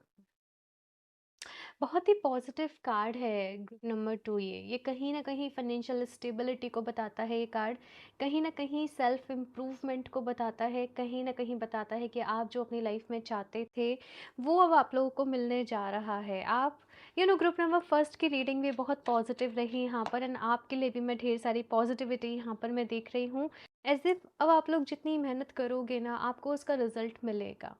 [SPEAKER 1] बहुत ही पॉजिटिव कार्ड है ग्रुप नंबर 2। ये कहीं ना कहीं फाइनेंशियल स्टेबिलिटी को बताता है। ये कार्ड कहीं ना कहीं सेल्फ इम्प्रूवमेंट को बताता है, कहीं ना कहीं बताता है कि आप जो अपनी लाइफ में चाहते थे वो अब आप लोगों को मिलने जा रहा है। आप ग्रुप नंबर फर्स्ट की रीडिंग भी बहुत पॉजिटिव रही यहाँ पर, एंड आपके लिए भी मैं ढेर सारी पॉजिटिविटी यहाँ पर मैं देख रही हूँ। एज इफ अब आप लोग जितनी मेहनत करोगे ना, आपको उसका रिजल्ट मिलेगा।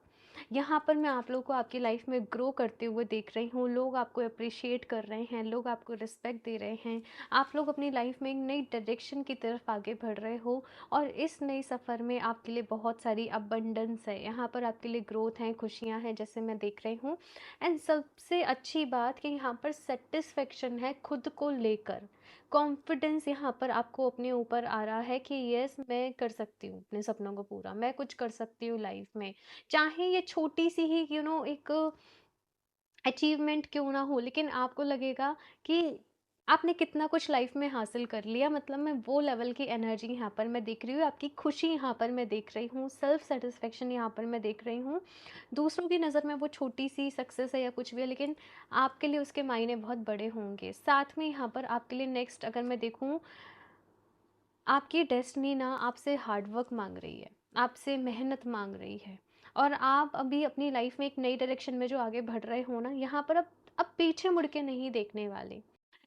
[SPEAKER 1] यहाँ पर मैं आप लोगों को आपकी लाइफ में ग्रो करते हुए देख रही हूँ। लोग आपको अप्रिशिएट कर रहे हैं, लोग आपको रिस्पेक्ट दे रहे हैं। आप लोग अपनी लाइफ में एक नई डायरेक्शन की तरफ आगे बढ़ रहे हो, और इस नए सफ़र में आपके लिए बहुत सारी अबंडेंस है। यहाँ पर आपके लिए ग्रोथ है, खुशियाँ हैं, जैसे मैं देख रही हूँ। एंड सबसे अच्छी बात कि यहाँ पर सेटिस्फेक्शन है खुद को लेकर। कॉन्फिडेंस यहाँ पर आपको अपने ऊपर आ रहा है कि यस, मैं कर सकती हूँ अपने सपनों को पूरा, मैं कुछ कर सकती हूँ लाइफ में। चाहे ये छोटी सी ही एक अचीवमेंट क्यों ना हो, लेकिन आपको लगेगा कि आपने कितना कुछ लाइफ में हासिल कर लिया। मतलब मैं वो लेवल की एनर्जी यहाँ पर मैं देख रही हूँ, आपकी खुशी यहाँ पर मैं देख रही हूँ, सेल्फ सेटिस्फेक्शन यहाँ पर मैं देख रही हूँ। दूसरों की नज़र में वो छोटी सी सक्सेस है या कुछ भी है, लेकिन आपके लिए उसके मायने बहुत बड़े होंगे। साथ में यहाँ पर आपके लिए नेक्स्ट अगर मैं देखूँ, आपकी डेस्टिनी ना आपसे हार्ड वर्क मांग रही है, आपसे मेहनत मांग रही है। और आप अभी अपनी लाइफ में एक नई डायरेक्शन में जो आगे बढ़ रहे हो ना, यहाँ पर अब पीछे मुड़ के नहीं देखने वाले।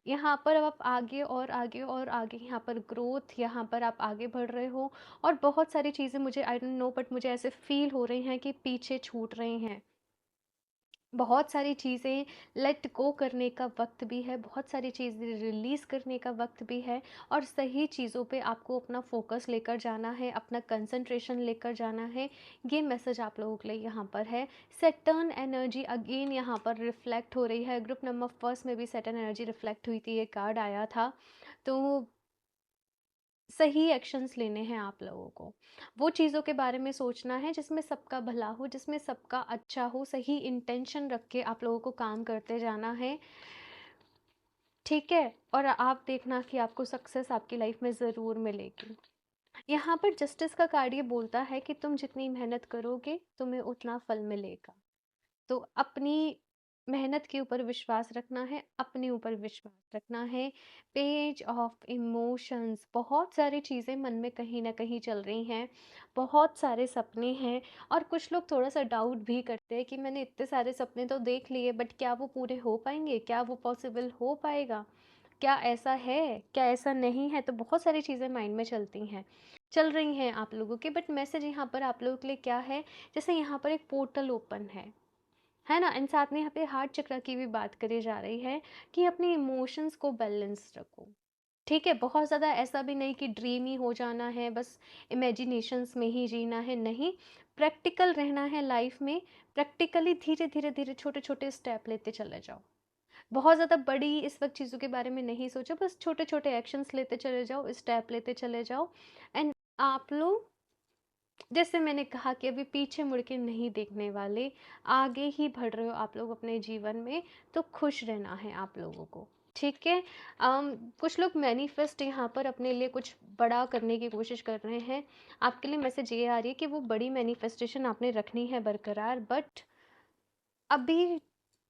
[SPEAKER 1] यहाँ पर अब आप आगे और आगे और आगे, यहाँ पर ग्रोथ, यहाँ पर आप आगे बढ़ रहे हो। और बहुत सारी चीज़ें मुझे आई डोंट नो बट मुझे ऐसे फील हो रही हैं कि पीछे छूट रही हैं। बहुत सारी चीज़ें लेट गो करने का वक्त भी है, बहुत सारी चीज़ें रिलीज़ करने का वक्त भी है। और सही चीज़ों पे आपको अपना फोकस लेकर जाना है, अपना कंसंट्रेशन लेकर जाना है। ये मैसेज आप लोगों के लिए यहाँ पर है। सैटर्न एनर्जी अगेन यहाँ पर रिफ्लेक्ट हो रही है। ग्रुप नंबर फर्स्ट में भी सैटर्न एनर्जी रिफ्लेक्ट हुई थी, ये कार्ड आया था। तो सही एक्शंस लेने हैं आप लोगों को। वो चीज़ों के बारे में सोचना है जिसमें सबका भला हो, जिसमें सबका अच्छा हो। सही इंटेंशन रख के आप लोगों को काम करते जाना है, ठीक है? और आप देखना कि आपको सक्सेस आपकी लाइफ में ज़रूर मिलेगी। यहाँ पर जस्टिस का कार्ड ये बोलता है कि तुम जितनी मेहनत करोगे, तुम्हें उतना फल मिलेगा। तो अपनी मेहनत के ऊपर विश्वास रखना है, अपने ऊपर विश्वास रखना है। पेज ऑफ इमोशंस, बहुत सारी चीज़ें मन में कहीं ना कहीं चल रही हैं, बहुत सारे सपने हैं। और कुछ लोग थोड़ा सा डाउट भी करते हैं कि मैंने इतने सारे सपने तो देख लिए, बट क्या वो पूरे हो पाएंगे, क्या वो पॉसिबल हो पाएगा, क्या ऐसा है, क्या ऐसा नहीं है। तो बहुत सारी चीज़ें माइंड में चल रही हैं आप लोगों के। बट मैसेज यहाँ पर आप लोगों के लिए क्या है, जैसे यहाँ पर एक पोर्टल ओपन है ना। एंड साथ में यहाँ पे हार्ट चक्र की भी बात करी जा रही है कि अपने इमोशंस को बैलेंस रखो, ठीक है? बहुत ज़्यादा ऐसा भी नहीं कि ड्रीम ही हो जाना है, बस इमेजिनेशंस में ही जीना है, नहीं। प्रैक्टिकल रहना है लाइफ में। प्रैक्टिकली धीरे धीरे धीरे छोटे छोटे स्टेप लेते चले जाओ। बहुत ज़्यादा बड़ी इस वक्त चीज़ों के बारे में नहीं सोचो, बस छोटे छोटे एक्शंस लेते चले जाओ, स्टेप लेते चले जाओ। एंड आप लोग, जैसे मैंने कहा कि अभी पीछे मुड़ के नहीं देखने वाले, आगे ही बढ़ रहे हो आप लोग अपने जीवन में। तो खुश रहना है आप लोगों को, ठीक है? कुछ लोग मैनिफेस्ट यहाँ पर अपने लिए कुछ बड़ा करने की कोशिश कर रहे हैं। आपके लिए मैसेज ये आ रही है कि वो बड़ी मैनिफेस्टेशन आपने रखनी है बरकरार, बट अभी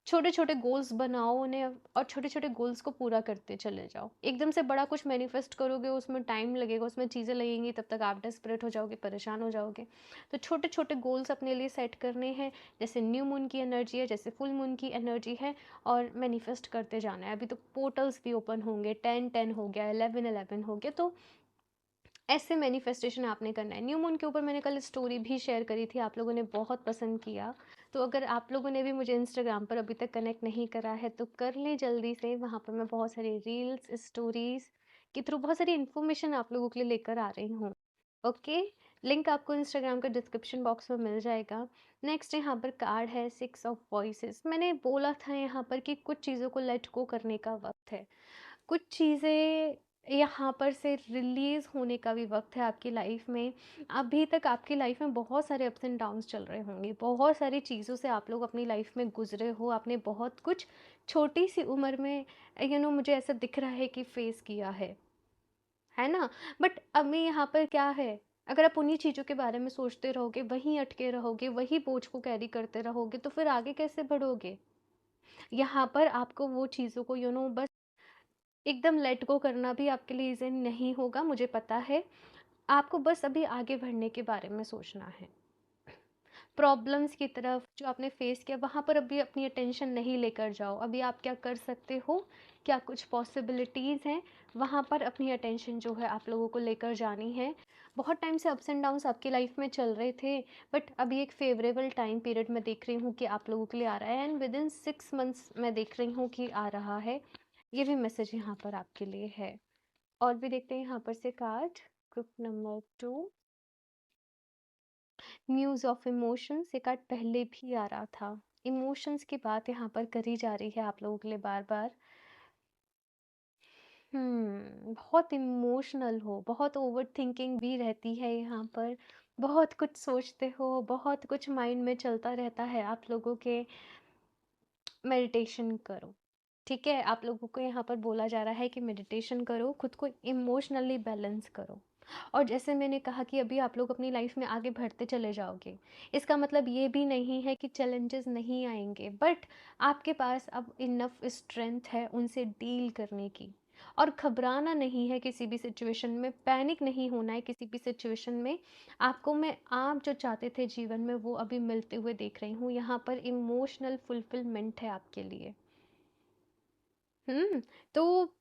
[SPEAKER 1] छोटे छोटे गोल्स बनाओ उन्हें, और छोटे छोटे गोल्स को पूरा करते चले जाओ। एकदम से बड़ा कुछ मैनिफेस्ट करोगे, उसमें टाइम लगेगा, उसमें चीज़ें लगेंगी, तब तक आप डेस्परेट हो जाओगे, परेशान हो जाओगे। तो छोटे छोटे गोल्स अपने लिए सेट करने हैं, जैसे न्यू मून की एनर्जी है, जैसे फुल मून की एनर्जी है, और मैनिफेस्ट करते जाना है। अभी तो पोर्टल्स भी ओपन होंगे, 10-10 हो गया, 11-11 हो गया, तो ऐसे मैनिफेस्टेशन आपने करना है। न्यू मून के ऊपर मैंने कल स्टोरी भी शेयर करी थी, आप लोगों ने बहुत पसंद किया। तो अगर आप लोगों ने भी मुझे इंस्टाग्राम पर अभी तक कनेक्ट नहीं करा है तो कर लें जल्दी से। वहाँ पर मैं बहुत सारी रील्स, स्टोरीज के थ्रू बहुत सारी इन्फॉर्मेशन आप लोगों के लिए लेकर आ रही हूँ। ओके, लिंक आपको इंस्टाग्राम का डिस्क्रिप्शन बॉक्स में मिल जाएगा। नेक्स्ट यहाँ पर कार्ड है 6 ऑफ वॉइसेस। मैंने बोला था यहाँ पर कि कुछ चीज़ों को लेट गो करने का वक्त है, कुछ चीज़ें यहाँ पर से रिलीज़ होने का भी वक्त है आपकी लाइफ में। अभी तक आपकी लाइफ में बहुत सारे अप्स एंड डाउन्स चल रहे होंगे, बहुत सारी चीज़ों से आप लोग अपनी लाइफ में गुजरे हो, आपने बहुत कुछ छोटी सी उम्र में मुझे ऐसा दिख रहा है कि फेस किया है ना। बट अभी यहाँ पर क्या है, अगर आप उन्हीं चीज़ों के बारे में सोचते रहोगे, वहीं अटके रहोगे, वही बोझ को कैरी करते रहोगे, तो फिर आगे कैसे बढ़ोगे। यहाँ पर आपको वो चीज़ों को बस एकदम लेट गो करना भी आपके लिए ईज़ी नहीं होगा, मुझे पता है। आपको बस अभी आगे बढ़ने के बारे में सोचना है। प्रॉब्लम्स की तरफ जो आपने फेस किया वहाँ पर अभी अपनी अटेंशन नहीं लेकर जाओ। अभी आप क्या कर सकते हो, क्या कुछ पॉसिबिलिटीज़ हैं, वहाँ पर अपनी अटेंशन जो है आप लोगों को लेकर जानी है। बहुत टाइम से अप्स एंड डाउन्स आपकी लाइफ में चल रहे थे, बट अभी एक फेवरेबल टाइम पीरियड मैं देख रही हूँ कि आप लोगों के लिए आ रहा है, एंड विद इन 6 मंथ्स मैं देख रही हूँ कि आ रहा है। ये भी मैसेज यहाँ पर आपके लिए है। और भी देखते हैं यहाँ पर से card. Group number 2, muse of emotions. ये कार्ड पहले भी आ रहा था। इमोशंस की बात यहाँ पर करी जा रही है आप लोगों के लिए बार बार। बहुत इमोशनल हो, बहुत ओवर थिंकिंग भी रहती है यहाँ पर, बहुत कुछ सोचते हो, बहुत कुछ माइंड में चलता रहता है आप लोगों के। मेडिटेशन करो, ठीक है। आप लोगों को यहाँ पर बोला जा रहा है कि मेडिटेशन करो, खुद को इमोशनली बैलेंस करो। और जैसे मैंने कहा कि अभी आप लोग अपनी लाइफ में आगे बढ़ते चले जाओगे, इसका मतलब ये भी नहीं है कि चैलेंजेस नहीं आएंगे, बट आपके पास अब इनफ स्ट्रेंथ है उनसे डील करने की। और घबराना नहीं है किसी भी सिचुएशन में, पैनिक नहीं होना है किसी भी सिचुएशन में। आपको मैं आप जो चाहते थे जीवन में वो अभी मिलते हुए देख रही हूँ। यहाँ पर इमोशनल फुलफिलमेंट है आपके लिए। तो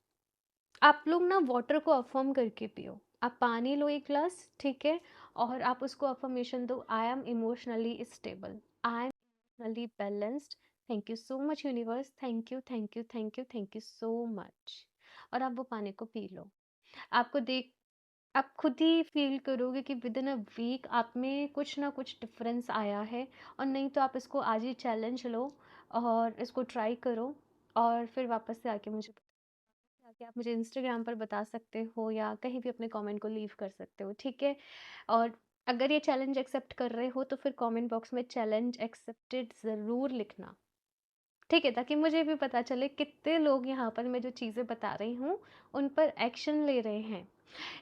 [SPEAKER 1] आप लोग ना वाटर को अफर्म करके पियो। आप पानी लो एक ग्लास, ठीक है, और आप उसको अफर्मेशन दो, I am emotionally stable, I am emotionally balanced. Thank you so much universe, thank you thank you thank you thank you so much. और आप वो पानी को पी लो। आपको देख आप खुद ही फील करोगे कि विद इन अ वीक आप में कुछ ना कुछ डिफरेंस आया है। और नहीं तो आप इसको आज ही चैलेंज लो और इसको ट्राई करो, और फिर वापस से आके आप मुझे इंस्टाग्राम पर बता सकते हो या कहीं भी अपने कमेंट को लीव कर सकते हो, ठीक है। और अगर ये चैलेंज एक्सेप्ट कर रहे हो तो फिर कमेंट बॉक्स में चैलेंज एक्सेप्टेड ज़रूर लिखना, ठीक है, ताकि मुझे भी पता चले कितने लोग यहाँ पर मैं जो चीज़ें बता रही हूँ उन पर एक्शन ले रहे हैं।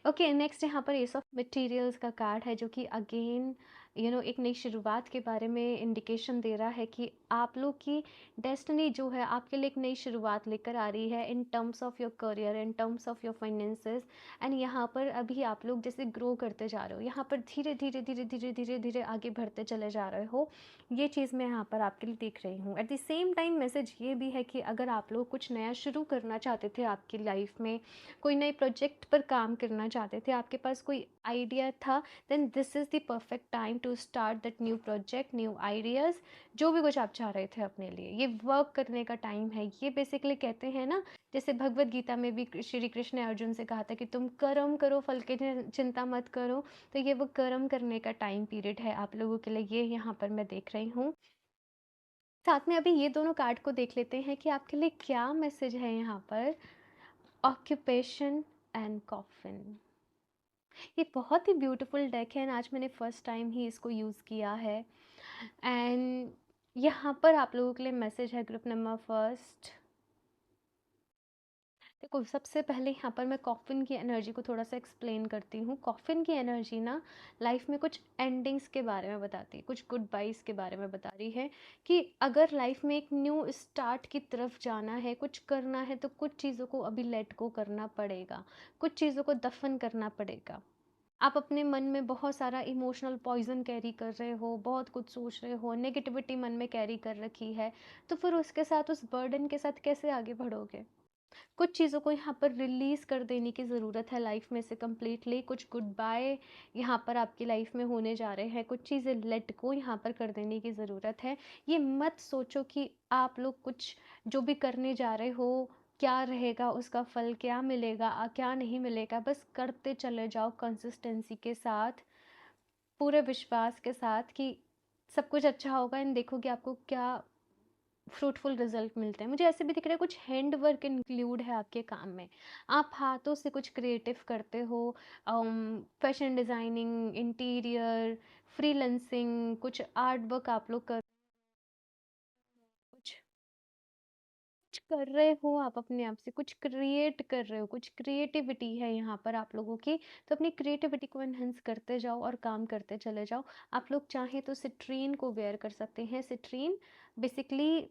[SPEAKER 1] ओके, नेक्स्ट यहाँ पर एस ऑफ मटेरियल्स का कार्ड है, जो कि अगेन एक नई शुरुआत के बारे में इंडिकेशन दे रहा है कि आप लोग की डेस्टिनी जो है आपके लिए एक नई शुरुआत लेकर आ रही है, in terms of your career, in terms of your finances. And यहाँ पर अभी आप लोग जैसे ग्रो करते जा रहे हो, यहाँ पर धीरे धीरे धीरे धीरे धीरे धीरे आगे बढ़ते चले जा रहे हो। ये चीज़ मैं यहाँ पर आपके लिए देख रही हूँ। Eight the same time message ये भी है कि अगर आप लोग कुछ नया शुरू करना चाहते थे आपकी लाइफ में, कोई नए प्रोजेक्ट पर काम करना चाहते थे, आपके पास कोई आइडिया था, then this is the perfect time to start that new project, new ideas. जो भी कुछ आप चाह रहे थे अपने लिए, ये वर्क करने का टाइम है। ये बेसिकली कहते हैं ना, जैसे भगवत गीता में भी श्री कृष्ण ने अर्जुन से कहा था कि तुम कर्म करो, फल की चिंता मत करो। तो ये वो कर्म करने का टाइम पीरियड है आप लोगों के लिए, ये यहाँ पर मैं देख रही हूँ। साथ में अभी ये दोनों कार्ड को देख लेते हैं कि आपके लिए क्या मैसेज है यहाँ पर। Occupation and coffin. ये बहुत ही ब्यूटीफुल डेक है, आज मैंने फर्स्ट टाइम ही इसको यूज़ किया है। एंड यहाँ पर आप लोगों के लिए मैसेज है, ग्रुप नंबर फर्स्ट, देखो, सबसे पहले यहाँ पर मैं कॉफ़िन की एनर्जी को थोड़ा-सा एक्सप्लेन करती हूँ। कॉफ़िन की एनर्जी ना लाइफ़ में कुछ एंडिंग्स के बारे में बताती है, कुछ गुड बाइज़ के बारे में बता रही है कि अगर लाइफ़ में एक न्यू स्टार्ट की तरफ जाना है, कुछ करना है, तो कुछ चीज़ों को अभी लेट गो करना पड़ेगा, कुछ चीज़ों को दफ़न करना पड़ेगा। आप अपने मन में बहुत सारा इमोशनल पॉइज़न कैरी कर रहे हो, बहुत कुछ सोच रहे हो, नेगेटिविटी मन में कैरी कर रखी है, तो फिर उसके साथ, उस बर्डन के साथ कैसे आगे बढ़ोगे? कुछ चीज़ों को यहाँ पर रिलीज़ कर देने की ज़रूरत है लाइफ में से कंप्लीटली। कुछ गुड बाय यहाँ पर आपकी लाइफ में होने जा रहे हैं, कुछ चीज़ें लेट गो यहाँ पर कर देने की ज़रूरत है। ये मत सोचो कि आप लोग कुछ जो भी करने जा रहे हो, क्या रहेगा, उसका फल क्या मिलेगा, क्या नहीं मिलेगा। बस करते चले जाओ कंसिस्टेंसी के साथ, पूरे विश्वास के साथ कि सब कुछ अच्छा होगा, एंड देखो कि आपको क्या फ्रूटफुल रिजल्ट मिलते हैं। मुझे ऐसे भी दिख रहा है कुछ हैंड वर्क इंक्लूड है आपके काम में। आप हाथों से कुछ क्रिएटिव करते हो, फैशन डिज़ाइनिंग, इंटीरियर, फ्रीलांसिंग, कुछ आर्ट वर्क आप लोग कर कुछ कुछ कर रहे हो, आप अपने आप से कुछ क्रिएट कर रहे हो, कुछ क्रिएटिविटी है यहाँ पर आप लोगों की। तो अपनी क्रिएटिविटी को एनहेंस करते जाओ और काम करते चले जाओ। आप लोग चाहें तो सिट्रीन को वेयर कर सकते हैं। सिट्रीन बेसिकली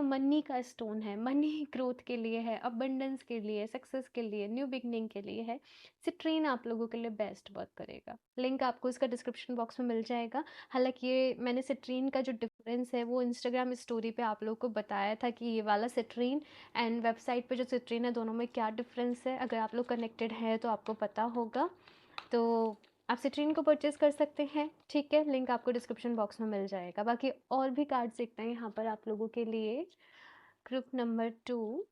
[SPEAKER 1] मनी का स्टोन है, मनी ग्रोथ के लिए है, अबंडेंस के लिए, सक्सेस के लिए, न्यू बिगनिंग के लिए है। सिट्रीन आप लोगों के लिए बेस्ट वर्क करेगा। लिंक आपको इसका डिस्क्रिप्शन बॉक्स में मिल जाएगा। हालाँकि ये मैंने सिट्रीन का जो डिफ़रेंस है वो इंस्टाग्राम स्टोरी पे आप लोगों को बताया था कि ये वाला सिट्रीन एंड वेबसाइट पे जो सिट्रीन है, दोनों में क्या डिफ़रेंस है। अगर आप लोग कनेक्टेड हैं तो आपको पता होगा। तो आप सिट्रीन को परचेज़ कर सकते हैं, ठीक है? लिंक आपको डिस्क्रिप्शन बॉक्स में मिल जाएगा। बाकी और भी कार्ड्स देखते हैं यहाँ पर आप लोगों के लिए। Group number 2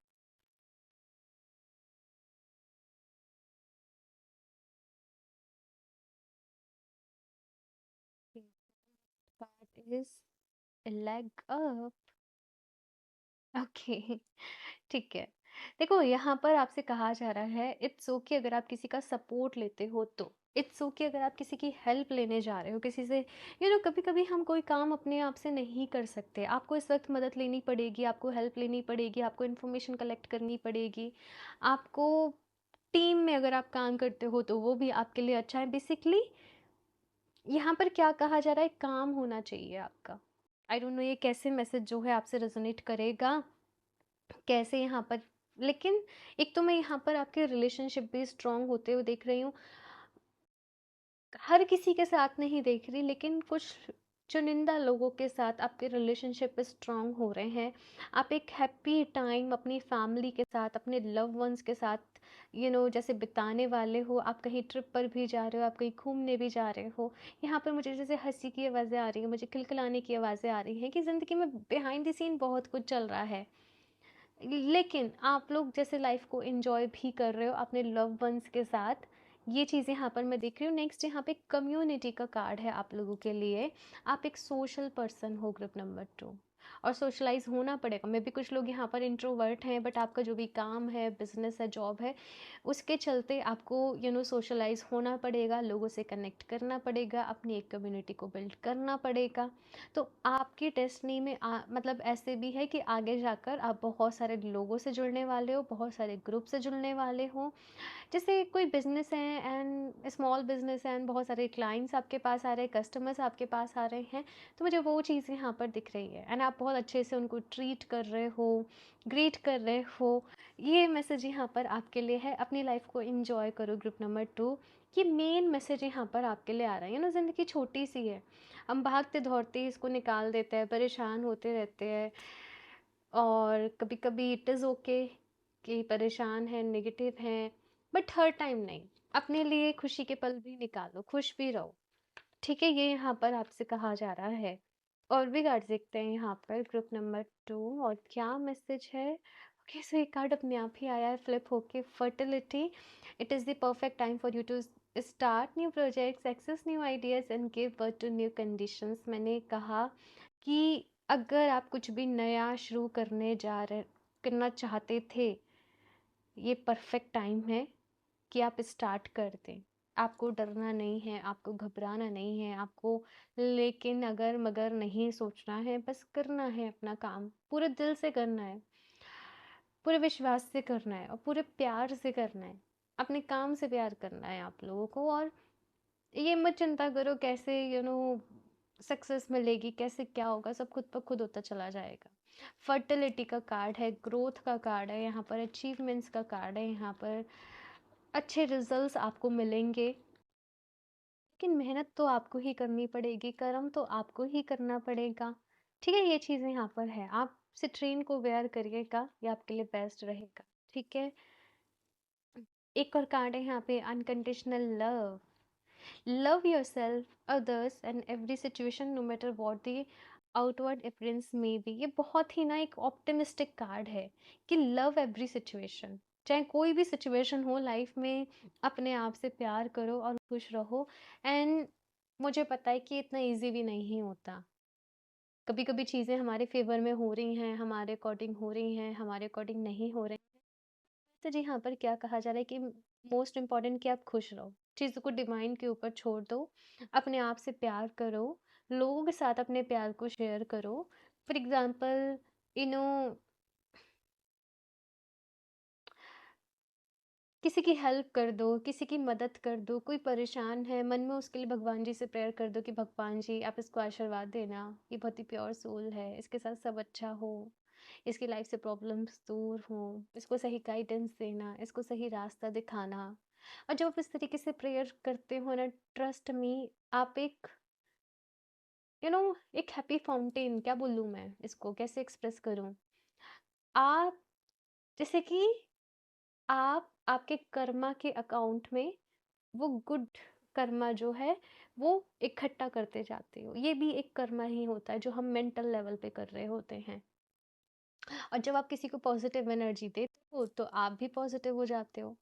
[SPEAKER 1] card is leg up. Okay. ठीक है। देखो, यहाँ पर आपसे कहा जा रहा है इट्स ओके अगर आप किसी का सपोर्ट लेते हो तो। इट्स ओके अगर आप किसी की हेल्प लेने जा रहे हो, किसी से कभी-कभी हम कोई काम अपने आप से नहीं कर सकते। आपको इस वक़्त मदद लेनी पड़ेगी, आपको हेल्प लेनी पड़ेगी, आपको इन्फॉर्मेशन कलेक्ट करनी पड़ेगी। आपको टीम में अगर आप काम करते हो तो वो भी आपके लिए अच्छा है। बेसिकली यहाँ पर क्या कहा जा रहा है, काम होना चाहिए आपका। आई डोंट नो ये कैसे मैसेज जो है आपसे रेज़ोनेट करेगा, कैसे यहाँ पर। लेकिन एक तो मैं यहाँ पर आपके रिलेशनशिप भी स्ट्रांग होते हुए देख रही हूँ। हर किसी के साथ नहीं देख रही, लेकिन कुछ चुनिंदा लोगों के साथ आपके रिलेशनशिप स्ट्रांग हो रहे हैं। आप एक हैप्पी टाइम अपनी फैमिली के साथ, अपने लव वंस के साथ जैसे बिताने वाले हो। आप कहीं ट्रिप पर भी जा रहे हो, आप कहीं घूमने भी जा रहे हो। यहाँ पर मुझे जैसे हंसी की आवाज़ें आ रही हैं, मुझे खिलखिलाने की आवाज़ें आ रही हैं कि ज़िंदगी में बिहाइंड द सीन बहुत कुछ चल रहा है। लेकिन आप लोग जैसे लाइफ को एंजॉय भी कर रहे हो अपने लव वंस के साथ। ये चीज़ यहाँ पर मैं देख रही हूँ। नेक्स्ट यहाँ पे कम्युनिटी का कार्ड है आप लोगों के लिए। आप एक सोशल पर्सन हो, ग्रुप नंबर 2, और सोशलाइज होना पड़ेगा। मे भी कुछ लोग यहाँ पर इंट्रोवर्ट हैं, बट आपका जो भी काम है, बिजनेस है, जॉब है, उसके चलते आपको सोशलाइज होना पड़ेगा, लोगों से कनेक्ट करना पड़ेगा, अपनी एक कम्युनिटी को बिल्ड करना पड़ेगा। तो आपकी डेस्टिनी में मतलब ऐसे भी है कि आगे जाकर आप बहुत सारे लोगों से जुड़ने वाले हो, बहुत सारे ग्रुप से जुड़ने वाले हो। जैसे कोई बिजनेस है एंड स्मॉल बिजनेस है एंड बहुत सारे क्लाइंट्स आपके पास आ रहे हैं, कस्टमर्स आपके पास आ रहे हैं, तो मुझे वो चीज़ यहाँ पर दिख रही है एंड आप बहुत अच्छे से उनको ट्रीट कर रहे हो, ग्रीट कर रहे हो। ये मैसेज यहाँ पर आपके लिए है। अपनी लाइफ को इंजॉय करो, ग्रुप नंबर 2। ये मेन मैसेज यहाँ पर आपके लिए आ रहा है। ज़िंदगी छोटी सी है, हम भागते दौड़ते ही इसको निकाल देते हैं, परेशान होते रहते हैं। और कभी कभी इट इज़ ओके कि परेशान है, नेगेटिव हैं, बट हर टाइम नहीं। अपने लिए खुशी के पल भी निकालो, खुश भी रहो, ठीक है? ये यहाँ पर आपसे कहा जा रहा है। और भी कार्ड देखते हैं यहाँ पर, ग्रुप नंबर 2, और क्या मैसेज है। ओके, सो ये कार्ड अपने आप ही आया है फ्लिप होके, fertility. It is the perfect time for you to start new projects, access new ideas and give birth to new conditions. मैंने कहा कि अगर आप कुछ भी नया शुरू करना चाहते थे, ये परफेक्ट टाइम है कि आप स्टार्ट कर दें। आपको डरना नहीं है, आपको घबराना नहीं है, आपको लेकिन अगर मगर नहीं सोचना है, बस करना है अपना काम, पूरे दिल से करना है। पूरे विश्वास से करना है और पूरे प्यार से करना है। अपने काम से प्यार करना है आप लोगों को। और ये मत चिंता करो कैसे सक्सेस मिलेगी, कैसे क्या होगा, सब खुद ब खुद होता चला जाएगा। फर्टिलिटी का कार्ड है, ग्रोथ का कार्ड है, यहाँ पर अचीवमेंट्स का कार्ड है, यहाँ पर अच्छे रिजल्ट्स आपको मिलेंगे। लेकिन मेहनत तो आपको ही करनी पड़ेगी, कर्म तो आपको ही करना पड़ेगा। ठीक है, ये चीज़ें यहाँ पर है। आप सिट्रीन को वेयर करिएगा, ये आपके लिए बेस्ट रहेगा। ठीक है। एक और कार्ड है यहाँ पे, unconditional love. Love yourself, others and every situation, no matter what the outward appearance may be. ये बहुत ही ना एक ऑप्टिमिस्टिक कार्ड है कि लव एवरी सिचुएशन, चाहे कोई भी सिचुएशन हो लाइफ में, अपने आप से प्यार करो और खुश रहो। एंड मुझे पता है कि इतना इजी भी नहीं होता। कभी कभी चीज़ें हमारे फेवर में हो रही हैं, हमारे अकॉर्डिंग हो रही हैं, हमारे अकॉर्डिंग नहीं हो रही। तो जी, यहाँ पर क्या कहा जा रहा है कि मोस्ट इम्पॉर्टेंट कि आप खुश रहो, चीज़ों को डिवाइन के ऊपर छोड़ दो, अपने आप से प्यार करो, लोगों के साथ अपने प्यार को शेयर करो। फॉर एग्जाम्पल, यू नो किसी की हेल्प कर दो, किसी की मदद कर दो। कोई परेशान है, मन में उसके लिए भगवान जी से प्रेयर कर दो कि भगवान जी आप इसको आशीर्वाद देना, ये बहुत ही प्योर सोल है, इसके साथ सब अच्छा हो, इसकी लाइफ से प्रॉब्लम्स दूर हो, इसको सही गाइडेंस देना, इसको सही रास्ता दिखाना। और जब आप इस तरीके से प्रेयर करते हो ना, ट्रस्ट मी, आप एक एक हैप्पी फाउंटेन, क्या बोलूँ मैं इसको, कैसे एक्सप्रेस करूँ, आप जैसे कि आप आपके कर्मा के अकाउंट में वो गुड कर्मा जो है वो इकट्ठा करते जाते हो। ये भी एक कर्मा ही होता है जो हम मेंटल लेवल पे कर रहे होते हैं। और जब आप किसी को पॉजिटिव एनर्जी देते हो तो आप भी पॉजिटिव हो जाते हो,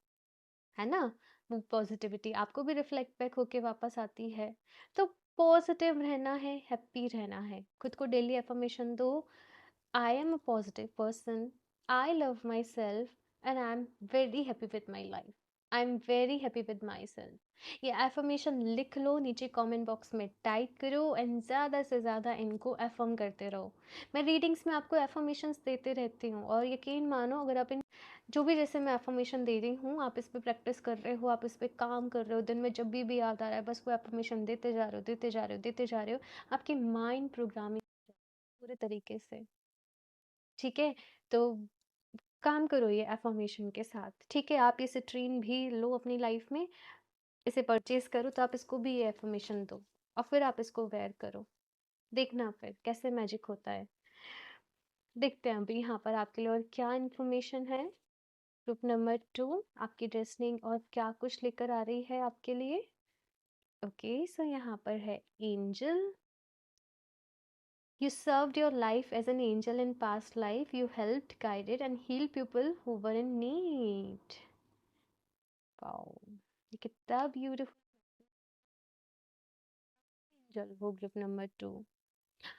[SPEAKER 1] है ना। वो पॉजिटिविटी आपको भी रिफ्लेक्ट बैक होके वापस आती है। तो पॉजिटिव रहना है, हैप्पी रहना है, खुद को डेली एफर्मेशन दो। I am a positive person, I love my self and I am very happy with my life, I am very happy with my self. ये एफर्मेशन लिख लो, नीचे कमेंट बॉक्स में टाइप करो एंड ज़्यादा से ज़्यादा इनको एफर्म करते रहो। मैं रीडिंग्स में आपको एफर्मेशंस देते रहती हूँ और यकीन मानो, अगर आप इन जो भी जैसे मैं एफर्मेशन दे रही हूँ, आप इस पे प्रैक्टिस कर रहे हो, आप इस पे काम कर रहे हो, दिन में जब भी याद आ रहा है बस वो एफर्मेशन देते जा रहे हो, देते जा रहे हो, देते जा रहे हो, आपकी माइंड प्रोग्रामिंग पूरे तरीके से। ठीक है। तो काम करो ये एफर्मेशन के साथ। ठीक है, आप ये सिट्रीन भी लो अपनी लाइफ में, इसे परचेज करो, तो आप इसको भी ये एफर्मेशन दो और फिर आप इसको वेयर करो, देखना फिर कैसे मैजिक होता है। देखते हैं अभी यहाँ पर आपके लिए और क्या इन्फॉर्मेशन है। ग्रुप नंबर 2, आपकी डेस्टिनी और क्या कुछ लेकर आ रही है आपके लिए। ओके, सो यहाँ पर है angel. You served your life as an angel in past life. You helped, guided, and healed people who were in need. Wow, ये कितना ब्यूटीफुल एंजल हो ग्रुप नंबर 2।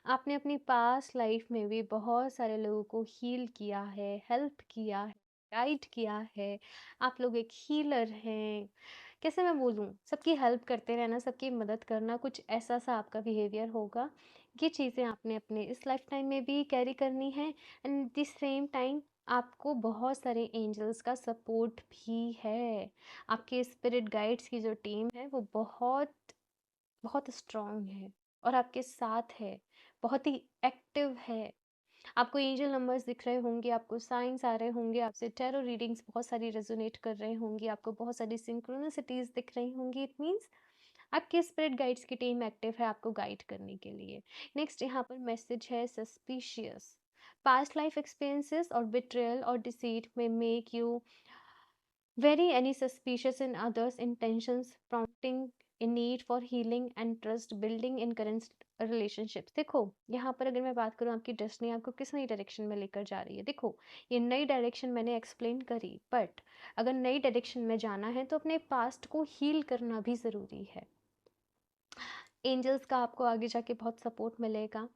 [SPEAKER 1] आपने अपनी पास्ट लाइफ में भी बहुत सारे लोगों को हील किया है, हेल्प किया है, गाइड किया है। आप लोग एक हीलर हैं। कैसे मैं बोलूँ, सबकी हेल्प करते रहना, सबकी मदद करना, कुछ ऐसा सा आपका बिहेवियर होगा। ये चीज़ें आपने अपने इस लाइफ टाइम में भी कैरी करनी है। एंड द सेम टाइम आपको बहुत सारे एंजल्स का सपोर्ट भी है। आपके स्पिरिट गाइड्स की जो टीम है वो बहुत बहुत स्ट्रांग है और आपके साथ है, बहुत ही एक्टिव है। आपको एंजल नंबर्स दिख रहे होंगे, आपको साइंस आ रहे होंगे, आपसे टैरो रीडिंग्स बहुत सारी रेजोनेट कर रहे होंगी, आपको बहुत सारी सिंक्रोनिसिटीज दिख रही होंगी। इट मीन्स आपके स्पिरिट गाइड्स की टीम एक्टिव है आपको गाइड करने के लिए। नेक्स्ट यहाँ पर मैसेज है सस्पिशियस। पास्ट लाइफ एक्सपीरियंसेस और बिट्रेयल और डिसीट में make you very any suspicious in others' intentions, prompting a need for healing and trust building in current relationships। देखो, यहाँ पर अगर मैं बात करूँ आपकी डेस्टिनी आपको किस नई डायरेक्शन में लेकर जा रही है। देखो, ये नई डायरेक्शन मैंने एक्सप्लेन करी, बट अगर नई डायरेक्शन में जाना है तो अपने पास्ट को हील करना भी ज़रूरी है। एंजल्स का आपको आगे जाके बहुत सपोर्ट मिलेगा,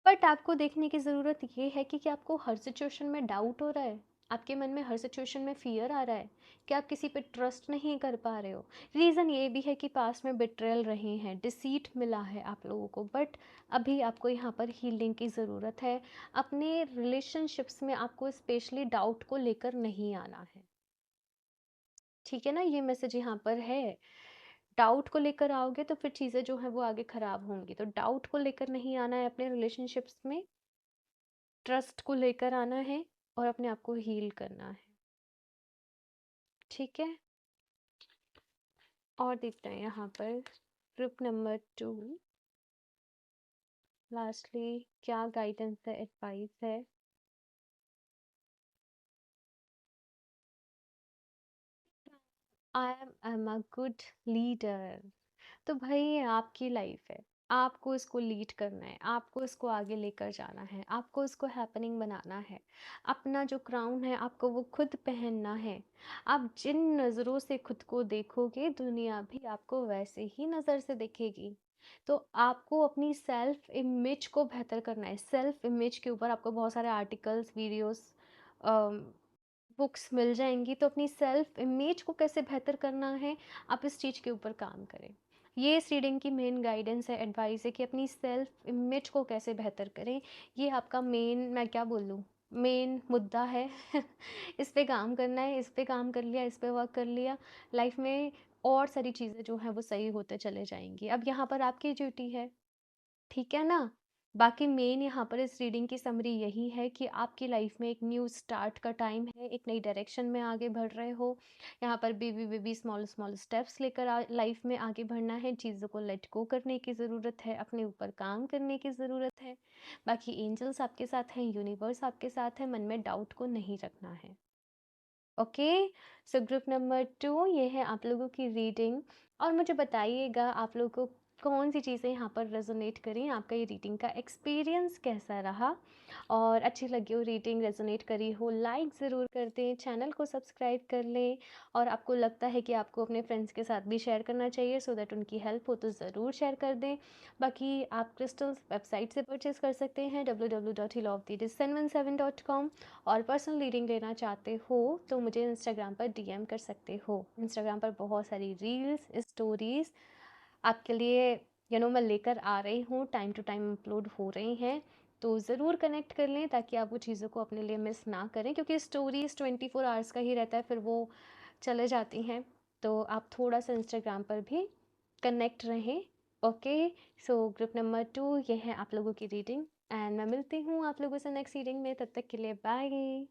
[SPEAKER 1] बट आपको देखने की ज़रूरत ये है कि क्या आपको हर सिचुएशन में डाउट हो रहा है। आपके मन में हर सिचुएशन में फ़ियर आ रहा है कि आप किसी पे ट्रस्ट नहीं कर पा रहे हो। रीज़न ये भी है कि पास्ट में बिट्रेयल रहे हैं, डिसीट मिला है आप लोगों को, बट अभी आपको यहाँ पर हीलिंग की ज़रूरत है। अपने रिलेशनशिप्स में आपको स्पेशली डाउट को लेकर नहीं आना है, ठीक है ना? ये मैसेज यहाँ पर है। डाउट को लेकर आओगे तो फिर चीज़ें जो हैं वो आगे ख़राब होंगी। तो डाउट को लेकर नहीं आना है अपने रिलेशनशिप्स में, ट्रस्ट को लेकर आना है और अपने आप को हील करना है, ठीक है? और देखते हैं यहाँ पर ग्रुप नंबर 2, लास्टली क्या गाइडेंस है, एडवाइस है। I am a good leader. तो भाई ये आपकी लाइफ है, आपको इसको लीड करना है, आपको इसको आगे लेकर जाना है, आपको इसको हैपनिंग बनाना है। अपना जो क्राउन है आपको वो खुद पहनना है। आप जिन नज़रों से खुद को देखोगे दुनिया भी आपको वैसे ही नज़र से देखेगी। तो आपको अपनी सेल्फ इमेज को बेहतर करना है। सेल्फ इमेज के ऊपर आपको बहुत सारे आर्टिकल्स, वीडियोस, बुक्स मिल जाएंगी। तो अपनी सेल्फ इमेज को कैसे बेहतर करना है, आप इस चीज़ के ऊपर काम करें। ये इस रीडिंग की मेन गाइडेंस है, एडवाइस है कि अपनी सेल्फ इमेज को कैसे बेहतर करें। ये आपका मेन, मैं क्या बोलूँ, मेन मुद्दा है। इस पे काम करना है, इस पे काम कर लिया, इस पे वर्क कर लिया, लाइफ में और सारी चीज़ें जो हैं वो सही होते चले जाएंगी। अब यहाँ पर आपकी ड्यूटी है, ठीक है ना? बाकी मेन यहाँ पर इस रीडिंग की समरी यही है कि आपकी लाइफ में एक न्यू स्टार्ट का टाइम है, एक नई डायरेक्शन में आगे बढ़ रहे हो। यहाँ पर baby baby small small steps लेकर लाइफ में आगे बढ़ना है। चीज़ों को लेट गो करने की ज़रूरत है, अपने ऊपर काम करने की ज़रूरत है। बाकी एंजल्स आपके साथ हैं, यूनिवर्स आपके साथ है, मन में डाउट को नहीं रखना है। ओके, सो ग्रुप नंबर 2 ये है आप लोगों की रीडिंग। और मुझे बताइएगा आप लोगों को कौन सी चीज़ें यहाँ पर रेजोनेट करी, आपका ये रीडिंग का एक्सपीरियंस कैसा रहा। और अच्छी लगी हो रीडिंग, रेजोनेट करी हो, लाइक ज़रूर कर दें, चैनल को सब्सक्राइब कर लें। और आपको लगता है कि आपको अपने फ्रेंड्स के साथ भी शेयर करना चाहिए सो दैट उनकी हेल्प हो तो ज़रूर शेयर कर दें। बाकी आप क्रिस्टल्स वेबसाइट से परचेज़ कर सकते हैं www.healofthedis717.com। और पर्सनल रीडिंग लेना चाहते हो तो मुझे इंस्टाग्राम पर डीएम कर सकते हो। इंस्टाग्राम पर बहुत सारी रील्स, स्टोरीज़ आपके लिए मैं लेकर आ रही हूँ, टाइम टू टाइम अपलोड हो रही हैं। तो ज़रूर कनेक्ट कर लें ताकि आप वो चीज़ों को अपने लिए मिस ना करें, क्योंकि स्टोरीज़ 24 आवर्स का ही रहता है, फिर वो चले जाती हैं। तो आप थोड़ा सा इंस्टाग्राम पर भी कनेक्ट रहें। ओके, सो ग्रुप नंबर 2 ये है आप लोगों की रीडिंग। एंड मैं मिलती हूँ आप लोगों से नेक्स्ट रीडिंग में, तब तक के लिए बाय।